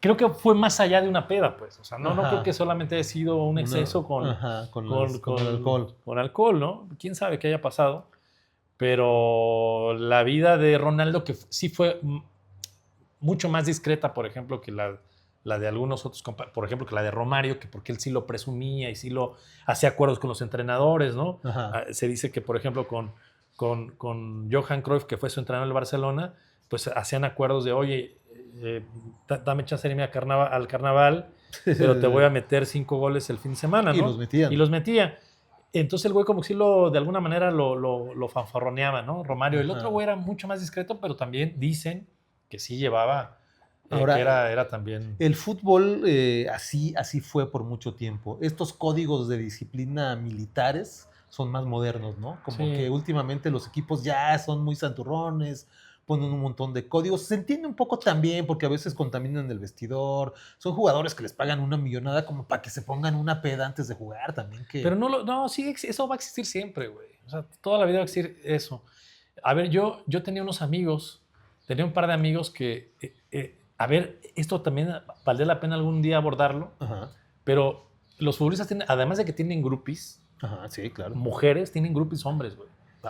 creo que fue más allá de una peda, pues. O sea, no creo que solamente haya sido un exceso con alcohol. Con alcohol, ¿no? Quién sabe qué haya pasado. Pero la vida de Ronaldo, que sí fue mucho más discreta, por ejemplo, que la de algunos otros, por ejemplo, que la de Romario, que porque él sí lo presumía y sí lo hacía acuerdos con los entrenadores, ¿no? Se dice que, por ejemplo, con Johan Cruyff, que fue su entrenador en el Barcelona, pues hacían acuerdos de, oye, dame chance de irme al carnaval, pero te voy a meter 5 goles el fin de semana, ¿no? Y los metía. Entonces el güey como que sí de alguna manera lo fanfarroneaba, ¿no? Romario. El otro güey era mucho más discreto, pero también dicen que sí llevaba, ahora, que era también... El fútbol así fue por mucho tiempo. Estos códigos de disciplina militares son más modernos, ¿no? Como que últimamente los equipos ya son muy santurrones, ponen un montón de códigos. Se entiende un poco también porque a veces contaminan el vestidor. Son jugadores que les pagan una millonada como para que se pongan una peda antes de jugar también. Pero sí, eso va a existir siempre, güey. O sea, toda la vida va a existir eso. A ver, yo tenía un par de amigos que, a ver, esto también valdría la pena algún día abordarlo, pero los futbolistas tienen, además de que tienen groupies, sí, claro. Mujeres tienen groupies hombres, güey.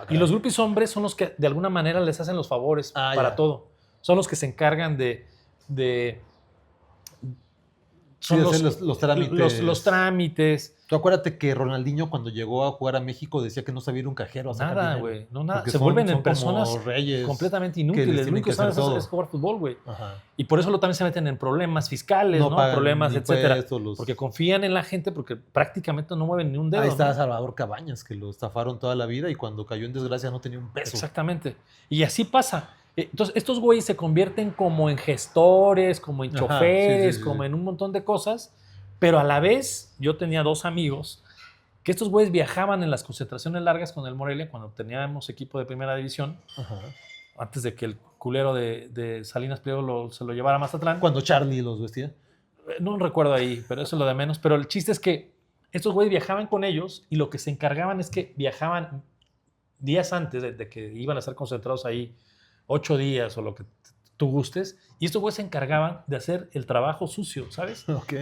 Y los groupies hombres son los que de alguna manera les hacen los favores para todo. Son los que se encargan son los trámites. Los trámites. Tú acuérdate que Ronaldinho cuando llegó a jugar a México decía que no sabía ir un cajero a sacar nada, güey. No, nada. Se vuelven en personas reyes completamente inútiles. Lo único que saben es jugar fútbol, güey. Y por eso también se meten en problemas fiscales, ¿no? Problemas, etcétera. Porque confían en la gente, porque prácticamente no mueven ni un dedo. Ahí está Salvador Cabañas, que lo estafaron toda la vida y cuando cayó en desgracia no tenía un peso. Exactamente. Y así pasa. Entonces, estos güeyes se convierten como en gestores, como en choferes, como en un montón de cosas, pero a la vez yo tenía 2 amigos que estos güeyes viajaban en las concentraciones largas con el Morelia cuando teníamos equipo de primera división, antes de que el culero de Salinas Pliego se lo llevara a Mazatlán. ¿Cuando Charlie los vestía? No recuerdo ahí, pero eso es lo de menos. Pero el chiste es que estos güeyes viajaban con ellos y lo que se encargaban es que viajaban días antes de que iban a estar concentrados ahí 8 días o lo que tú gustes, y estos güeyes se encargaban de hacer el trabajo sucio, ¿sabes? Ok.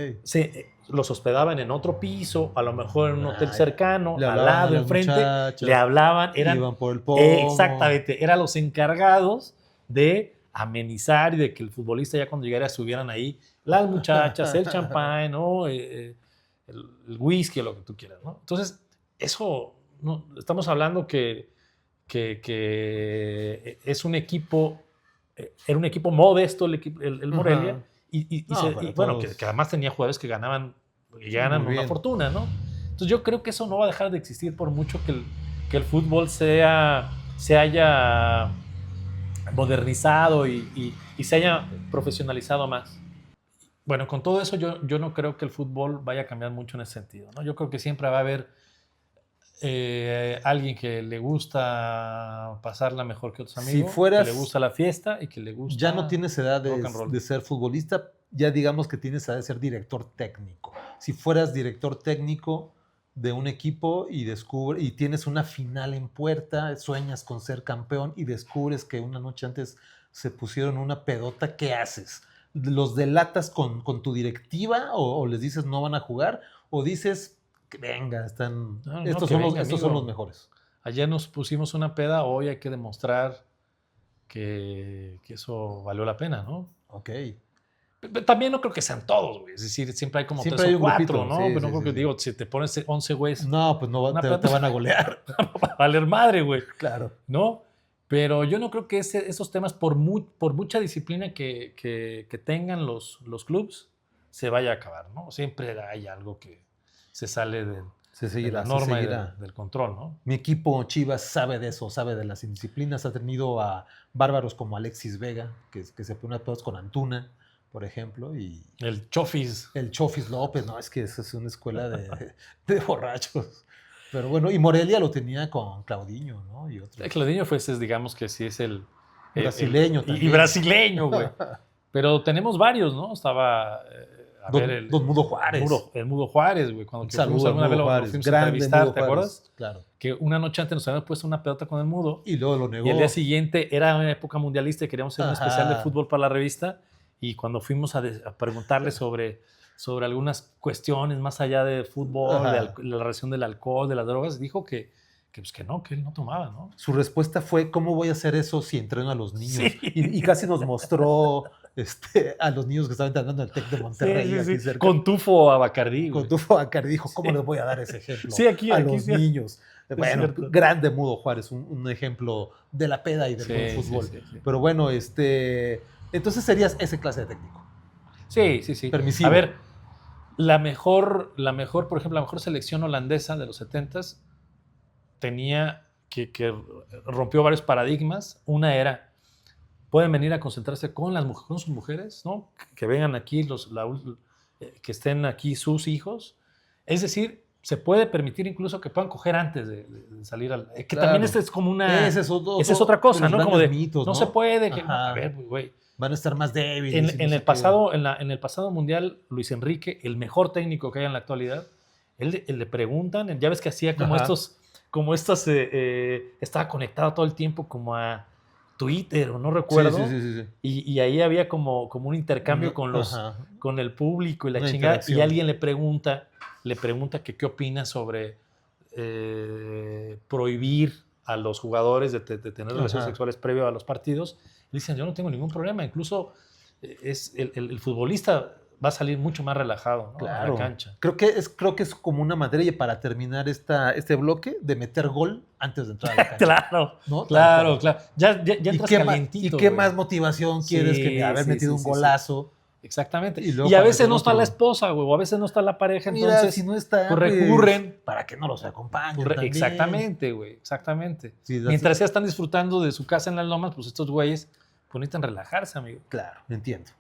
Los hospedaban en otro piso, a lo mejor en un hotel Ah, cercano, le al hablaban a lado, las enfrente, muchachas, le hablaban, iban por el pomo. exactamente, eran los encargados de amenizar y de que el futbolista ya cuando llegara estuvieran ahí las muchachas, el champán, ¿no? El whisky, lo que tú quieras, ¿no? Entonces, eso, no, estamos hablando que es un equipo, era un equipo modesto el Morelia, Ajá. y No, para bueno, todos. que además tenía jugadores que ganan Muy una bien. fortuna, ¿no? Entonces yo creo que eso no va a dejar de existir por mucho que el fútbol se haya modernizado y se haya profesionalizado más. Bueno, con todo eso yo no creo que el fútbol vaya a cambiar mucho en ese sentido, ¿no? Yo creo que siempre va a haber alguien que le gusta pasarla mejor que otros amigos, fueras- que le gusta la fiesta y que le gusta Ya no tienes edad rock and roll. de ser futbolista, ya digamos que tienes edad de ser director técnico. Si fueras director técnico de un equipo y tienes una final en puerta, sueñas con ser campeón y descubres que una noche antes se pusieron una pedota, ¿qué haces? ¿Los delatas con tu directiva o les dices no van a jugar? ¿O dices que venga, estos son los mejores? Ayer nos pusimos una peda, hoy hay que demostrar que eso valió la pena, ¿no? Ok. También no creo que sean todos, güey. Es decir, siempre hay como Siempre 3 hay o un 4, grupito, ¿no? sí, Pero no sí, creo sí, que, sí. digo, si te pones 11 güeyes, No, pues no, te van a golear. va a valer madre, güey. Claro. ¿No? Pero yo no creo que esos temas, por mucha disciplina que tengan los clubs, se vaya a acabar, ¿no? Siempre hay algo que se sale de la norma y del control, ¿no? Mi equipo Chivas sabe de eso, sabe de las indisciplinas. Ha tenido a bárbaros como Alexis Vega, que se pone a todos con Antuna, por ejemplo, y el Chofis. El Chofis López, no, es que esa es una escuela de borrachos. Pero bueno, y Morelia lo tenía con Claudinho, ¿no? Y otros. Claudinho, pues, digamos que sí es el brasileño también. Y brasileño, güey. Pero tenemos varios, ¿no? Estaba Don Mudo Juárez. El Mudo Juárez, güey. Cuando fuimos alguna vez lo fuimos a entrevistar, ¿te acuerdas? Claro. Que una noche antes nos habíamos puesto una pelota con el Mudo. Y luego lo negó. Y el día siguiente era una época mundialista y queríamos hacer un especial de fútbol para la revista. Y cuando fuimos a preguntarle sobre algunas cuestiones más allá de fútbol, de la relación del alcohol, de las drogas, dijo que él no tomaba, ¿no? Su respuesta fue, ¿cómo voy a hacer eso si entreno a los niños? Sí. Y casi nos mostró a los niños que estaban entrenando en el TEC de Monterrey. Sí, aquí cerca. Con Tufo a Bacardí. Con Tufo a Bacardí dijo, ¿cómo les voy a dar ese ejemplo a los niños? Bueno, grande Mudo Juárez, un ejemplo de la peda y del buen fútbol. Sí. Pero bueno, entonces serías ese clase de técnico. Sí. Permisivo. A ver, la mejor, por ejemplo, la mejor selección holandesa de los 70s tenía que rompió varios paradigmas. Una era, pueden venir a concentrarse con sus mujeres, ¿no? Que vengan aquí, que estén aquí sus hijos. Es decir, se puede permitir incluso que puedan coger antes de salir al... Que claro. También es como una... Esa es otra cosa, ¿no? Como de, mitos, no se puede... Que, no, a ver, güey. Van a estar más débiles. En el pasado mundial, Luis Enrique, el mejor técnico que hay en la actualidad, él le preguntan, ya ves que hacía como estaba conectado todo el tiempo como a Twitter o no recuerdo. Sí. Y ahí había como un intercambio con el público y la chingada. Y alguien le pregunta que qué opina sobre prohibir a los jugadores de tener relaciones sexuales previo a los partidos. Y dicen, yo no tengo ningún problema. Incluso el futbolista va a salir mucho más relajado, ¿no? Claro. En la cancha. Creo que es como una materia para terminar este bloque de meter gol antes de entrar a la cancha. Claro, ¿no? Claro. Ya entras calientito. ¿Y qué más motivación quieres que haber metido un golazo? Exactamente. Y a veces no está la esposa, güey, o a veces no está la pareja, entonces si no está, pues recurren. Para que no los acompañen. Exactamente, güey, exactamente. Sí, mientras ya están disfrutando de su casa en las lomas, pues estos güeyes necesitan relajarse, amigo. Claro, entiendo.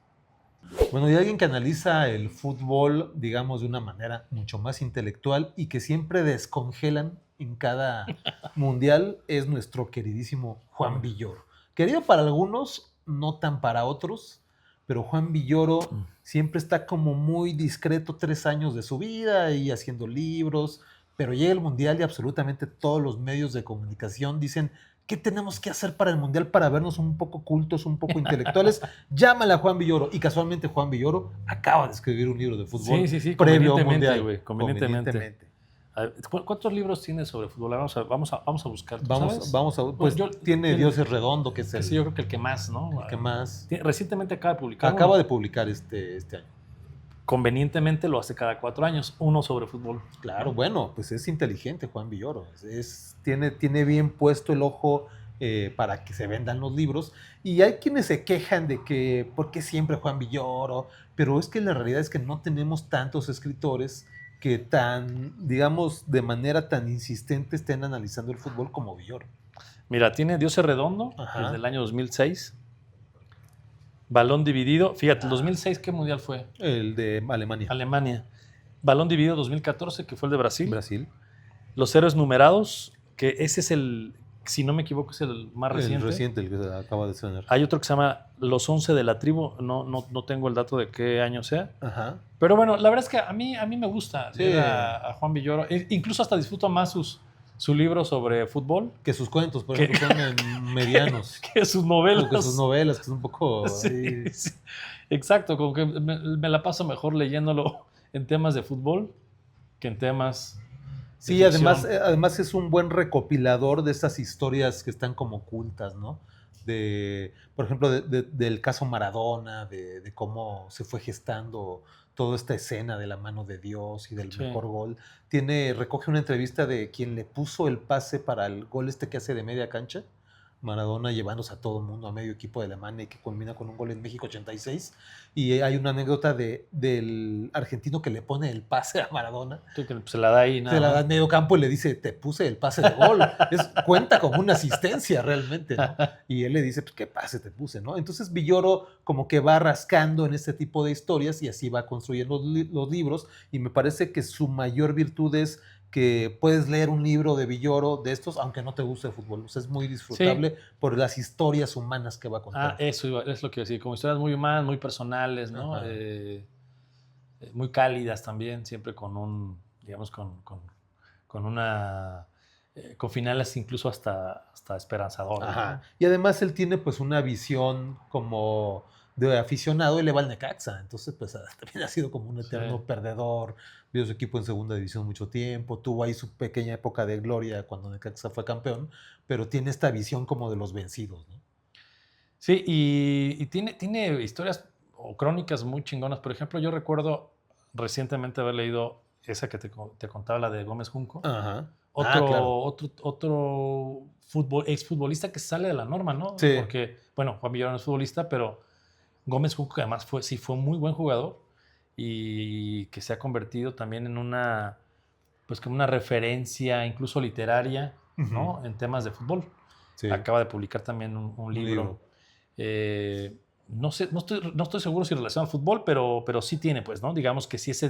Bueno, y alguien que analiza el fútbol, digamos, de una manera mucho más intelectual y que siempre descongelan en cada mundial es nuestro queridísimo Juan Villoro. Querido para algunos, no tan para otros, pero Juan Villoro siempre está como muy discreto 3 años de su vida y haciendo libros, pero llega el mundial y absolutamente todos los medios de comunicación dicen ¿qué tenemos que hacer para el Mundial para vernos un poco cultos, un poco intelectuales? Llámale a Juan Villoro. Y casualmente Juan Villoro acaba de escribir un libro de fútbol Sí, previo a un convenientemente, Mundial. güey, convenientemente. A ver, ¿cuántos libros tienes sobre fútbol? Vamos a buscar. ¿Tú sabes? Vamos a... Pues tiene Dios es redondo, que es sí, yo creo que el que más, ¿no? el que más... Recientemente acaba de publicar Acaba uno. de publicar este año. Convenientemente lo hace cada 4 años, uno sobre fútbol. Claro, bueno, pues es inteligente Juan Villoro. Tiene bien puesto el ojo para que se vendan los libros. Y hay quienes se quejan de que, ¿por qué siempre Juan Villoro? Pero es que la realidad es que no tenemos tantos escritores que digamos, de manera tan insistente estén analizando el fútbol como Villoro. Mira, tiene Dios es redondo, desde el año 2006. Balón dividido. Fíjate, el 2006, ¿qué mundial fue? El de Alemania. Alemania. Balón dividido 2014, que fue el de Brasil. Brasil. Los héroes numerados, que ese es el, si no me equivoco, es el más reciente. El reciente, el que se acaba de estrenar. Hay otro que se llama Los 11 de la tribu. No tengo el dato de qué año sea. Ajá. Pero bueno, la verdad es que a mí me gusta leer a Juan Villoro. Incluso hasta disfruto más su libro sobre fútbol. Que sus cuentos, por ejemplo, son medianos. Que sus novelas. Que sus novelas, que es un poco... Sí. Exacto, como que me la paso mejor leyéndolo en temas de fútbol que en temas... Sí, además es un buen recopilador de esas historias que están como ocultas, ¿no? Por ejemplo, del caso Maradona, de cómo se fue gestando toda esta escena de la mano de Dios y del mejor gol. Recoge una entrevista de quien le puso el pase para el gol que hace de media cancha. Maradona llevándose a todo el mundo, a medio equipo de Alemania, y que culmina con un gol en México 86. Y hay una anécdota del argentino que le pone el pase a Maradona. Sí, que se la da ahí. Se la da en medio campo y le dice, te puse el pase de gol. Cuenta como una asistencia realmente, ¿no? Y él le dice, pues, ¿qué pase te puse, no? Entonces Villoro como que va rascando en este tipo de historias y así va construyendo los libros. Y me parece que su mayor virtud es que puedes leer un libro de Villoro de estos, aunque no te guste el fútbol. O sea, es muy disfrutable por las historias humanas que va a contar. Eso es lo que iba a decir. Como historias muy humanas, muy personales, ¿no? Muy cálidas también, siempre con un, digamos, con una... con finales incluso hasta esperanzadores. Ajá. ¿no? Y además él tiene pues una visión como de aficionado y le va al Necaxa. Entonces pues también ha sido como un eterno perdedor. Vio su equipo en segunda división mucho tiempo. Tuvo ahí su pequeña época de gloria cuando Necaxa fue campeón. Pero tiene esta visión como de los vencidos, ¿no? Sí, y tiene historias o crónicas muy chingonas. Por ejemplo, yo recuerdo recientemente haber leído esa que te contaba, la de Gómez Junco. Ajá. Otro exfutbolista que sale de la norma, ¿no? Sí. Porque, bueno, Juan Villoro no es futbolista, pero Gómez Junco, que además fue muy buen jugador y que se ha convertido también en una, pues como una referencia incluso literaria, ¿no? En temas de fútbol. Sí. Acaba de publicar también un libro. No estoy seguro si relaciona al fútbol, pero sí tiene, pues, ¿no? Digamos que sí es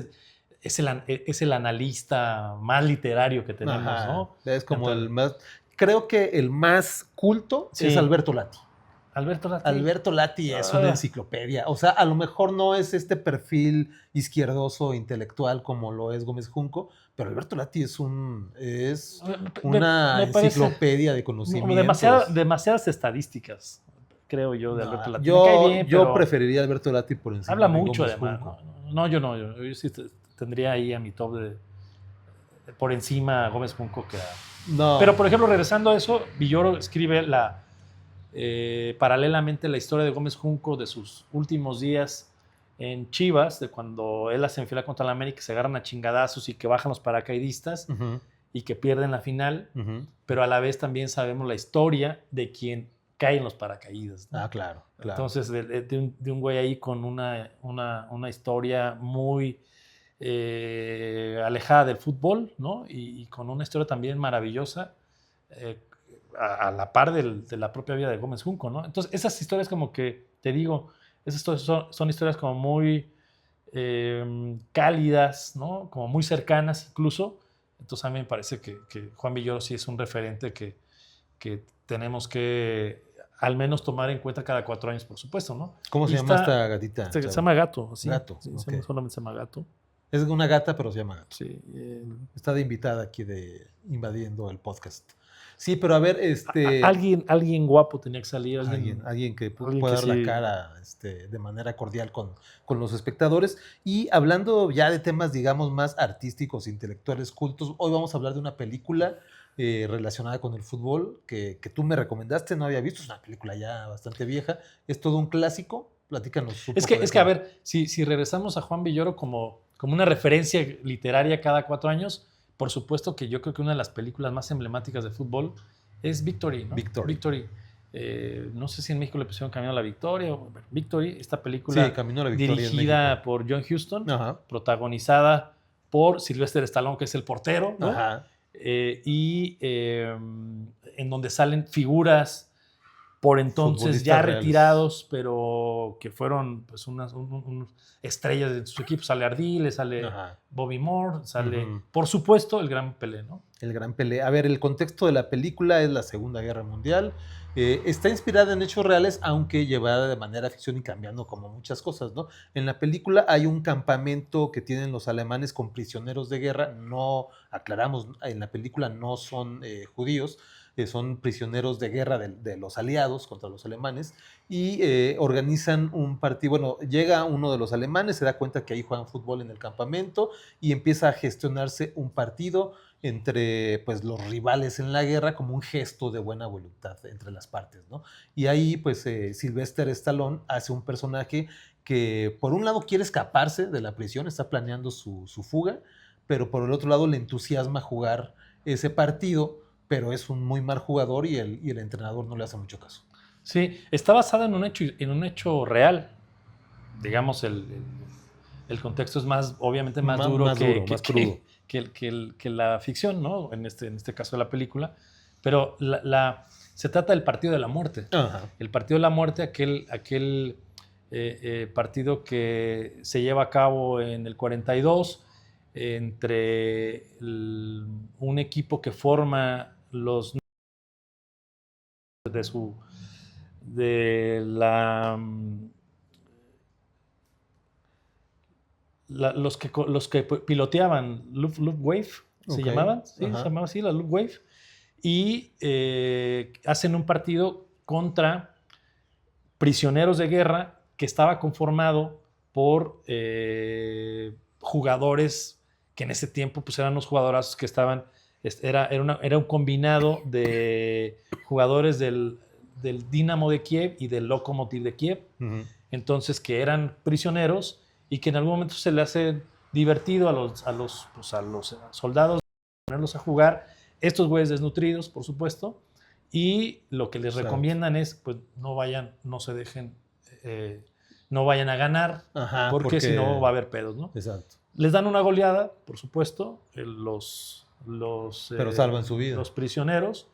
el analista más literario que tenemos, ¿no? Es como el más... Creo que el más culto es Alberto Lati. Alberto Lati es una enciclopedia. O sea, a lo mejor no es este perfil izquierdoso intelectual como lo es Gómez Junco, pero Alberto Lati es una enciclopedia de conocimientos. Demasiadas estadísticas, creo yo, de Alberto Lati. Yo preferiría a Alberto Lati por encima de mucho, Gómez además. Junco. Yo sí tendría ahí a mi top por encima a Gómez Junco que a... Pero, por ejemplo, regresando a eso, Villoro escribe paralelamente la historia de Gómez Junco de sus últimos días en Chivas, de cuando él hace en fila contra la América, se agarran a chingadazos y que bajan los paracaidistas y que pierden la final, pero a la vez también sabemos la historia de quien cae en los paracaídas, ¿no? Claro. Entonces, de un güey ahí con una historia muy alejada del fútbol, ¿no? Y con una historia también maravillosa, a la par de la propia vida de Gómez Junco, ¿no? Entonces, esas historias como que, te digo, esas son historias como muy cálidas, ¿no? Como muy cercanas incluso. Entonces, a mí me parece que Juan Villoro sí es un referente que tenemos que al menos tomar en cuenta cada 4 años, por supuesto, ¿no? ¿Cómo se llama esta gatita? Se llama Gato. ¿Sí? Gato. Sí, solamente se llama Gato. Es una gata, pero se llama Gato. Sí. Está de invitada aquí invadiendo el podcast. Sí, pero a ver, Alguien guapo tenía que salir, alguien que alguien pueda que dar sí. la cara de manera cordial con los espectadores. Y hablando ya de temas, digamos, más artísticos, intelectuales, cultos, hoy vamos a hablar de una película relacionada con el fútbol que tú me recomendaste, no había visto, es una película ya bastante vieja, es todo un clásico, platícanos un poco de Es que a qué va. ver, si regresamos a Juan Villoro como una referencia literaria cada 4 años, por supuesto que yo creo que una de las películas más emblemáticas de fútbol es Victory, ¿no? Victory. Victory. No sé si en México le pusieron Camino a la Victoria. Bueno, Victory, esta Sí, película Camino a la Victoria en dirigida México. por John Huston, Ajá, protagonizada por Sylvester Stallone, que es el portero, ¿no? ajá. En donde salen figuras por entonces ya Futbolistas reales. retirados, pero que fueron pues unas estrellas de sus equipos. Sale Ardiles, sale Ajá. Bobby Moore, sale, Ujú. por supuesto, el gran Pelé, ¿no? El gran Pelé. A ver, el contexto de la película es la Segunda Guerra Mundial. Está inspirada en hechos reales, aunque llevada de manera ficción y cambiando como muchas cosas, ¿no? En la película hay un campamento que tienen los alemanes con prisioneros de guerra. No, aclaramos, en la película no son judíos, son prisioneros de guerra de los aliados contra los alemanes y organizan un partido. Bueno, llega uno de los alemanes, se da cuenta que ahí juegan fútbol en el campamento y empieza a gestionarse un partido entre pues los rivales en la guerra como un gesto de buena voluntad entre las partes, ¿no? Y ahí pues Sylvester Stallone hace un personaje que por un lado quiere escaparse de la prisión, está planeando su fuga, pero por el otro lado le entusiasma jugar ese partido, pero es un muy mal jugador y el entrenador no le hace mucho caso. Sí, está basada en un hecho real. Digamos, el contexto es más, obviamente, más duro, más duro, más crudo. que la ficción, ¿no? En este caso de la película. Pero se trata del partido de la muerte. Ajá. El partido de la muerte, aquel partido que se lleva a cabo en el 42 entre un equipo que forma los de su de los que piloteaban Luftwaffe, se Ok. llamaban, ¿sí? Ajá. Se llamaba así, la Luftwaffe, y hacen un partido contra prisioneros de guerra que estaba conformado por jugadores que en ese tiempo pues eran unos jugadorazos que estaban, era un combinado de jugadores del Dinamo de Kiev y del Lokomotiv de Kiev, Uh-huh. entonces que eran prisioneros y que en algún momento se le hace divertido a los soldados ponerlos a jugar, estos güeyes desnutridos, por supuesto, y lo que les recomiendan es, pues, no vayan, no se dejen, no vayan a ganar, Ajá, porque si no va a haber pedos, ¿no? Exacto. Les dan una goleada, por supuesto, Pero salvan su vida. los prisioneros,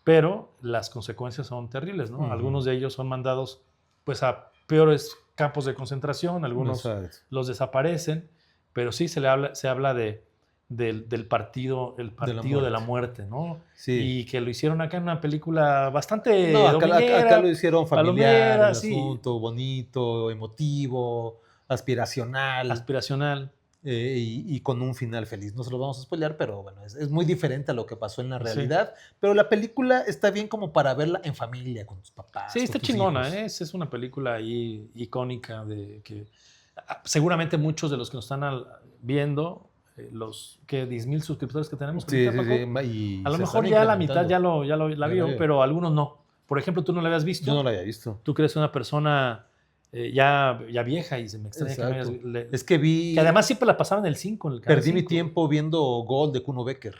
pero las consecuencias son terribles, ¿no? Uh-huh. Algunos de ellos son mandados, pues, a peores campos de concentración, algunos Exacto. los desaparecen, pero sí se habla del partido, el partido de la muerte, ¿no? Sí. Y que lo hicieron acá en una película bastante No, acá lo hicieron familiar, palomera, el sí, asunto, bonito, emotivo, aspiracional, aspiracional. y con un final feliz. No se lo vamos a spoilear, pero bueno, es muy diferente a lo que pasó en la Sí. realidad. Pero la película está bien como para verla en familia, con tus papás. Sí, con está tus chingona, hijos. ¿eh? Es una película ahí icónica de que seguramente muchos de los que nos están viendo, los que 10,000 suscriptores que tenemos, Sí, ahorita, sí, Paco, sí. Y a lo se mejor están ya la mitad incrementando. la vio, vio. pero algunos no. Por ejemplo, tú no la habías visto. Yo no la había visto. Tú crees una persona ya vieja y se me extraña que no hayas Exacto. le- Es que vi. que además siempre la pasaban en el 5, en el canal Perdí mi 5. tiempo viendo Gol de Kuno Becker.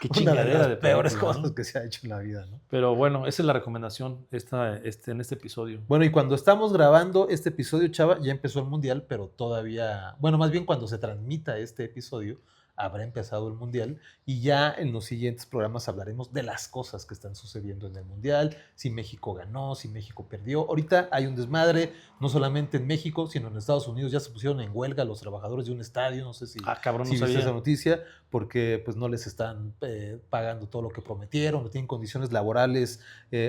Qué Una de chingadera las de peores película, cosas ¿no? que se ha hecho en la vida, ¿no? Pero bueno, esa es la recomendación en este episodio. Bueno, y cuando estamos grabando este episodio, Chava, ya empezó el Mundial, pero todavía, bueno, más bien cuando se transmita este episodio, habrá empezado el Mundial y ya en los siguientes programas hablaremos de las cosas que están sucediendo en el Mundial, si México ganó, si México perdió. Ahorita hay un desmadre, no solamente en México, sino en Estados Unidos ya se pusieron en huelga los trabajadores de un estadio, no sé si, Cabrón, no si viste sabía. esa noticia, porque pues no les están pagando todo lo que prometieron, no tienen condiciones laborales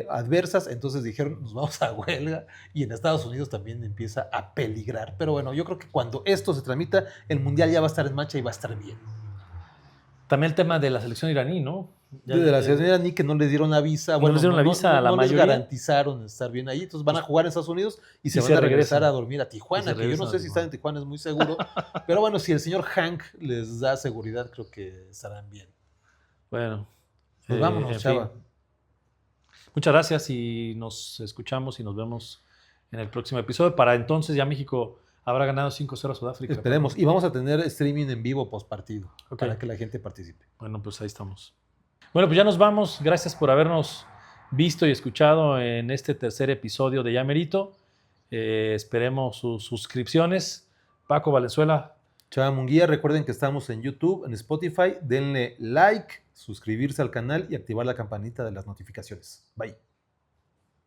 adversas, entonces dijeron nos vamos a huelga y en Estados Unidos también empieza a peligrar. Pero bueno, yo creo que cuando esto se tramita, el Mundial ya va a estar en marcha y va a estar bien. También el tema de la selección iraní, ¿no? De la selección iraní que no les dieron la visa. No les dieron la visa a la no les mayoría. garantizaron estar bien ahí. Entonces van a jugar en Estados Unidos y se van se a regresar regresan. a dormir a Tijuana, que yo no sé si están en Tijuana, es muy seguro. Pero bueno, si el señor Hank les da seguridad, creo que estarán bien. Bueno. Pues vámonos, Chava. Fin. Muchas gracias y nos escuchamos y nos vemos en el próximo episodio. Para entonces ya México habrá ganado 5-0 a Sudáfrica. Esperemos. Y vamos a tener streaming en vivo post partido para que la gente participe. Bueno, pues ahí estamos. Bueno, pues ya nos vamos. Gracias por habernos visto y escuchado en este tercer episodio de Ya Merito. Esperemos sus suscripciones. Paco Valenzuela. Chava Munguía, recuerden que estamos en YouTube, en Spotify. Denle like, suscribirse al canal y activar la campanita de las notificaciones. Bye.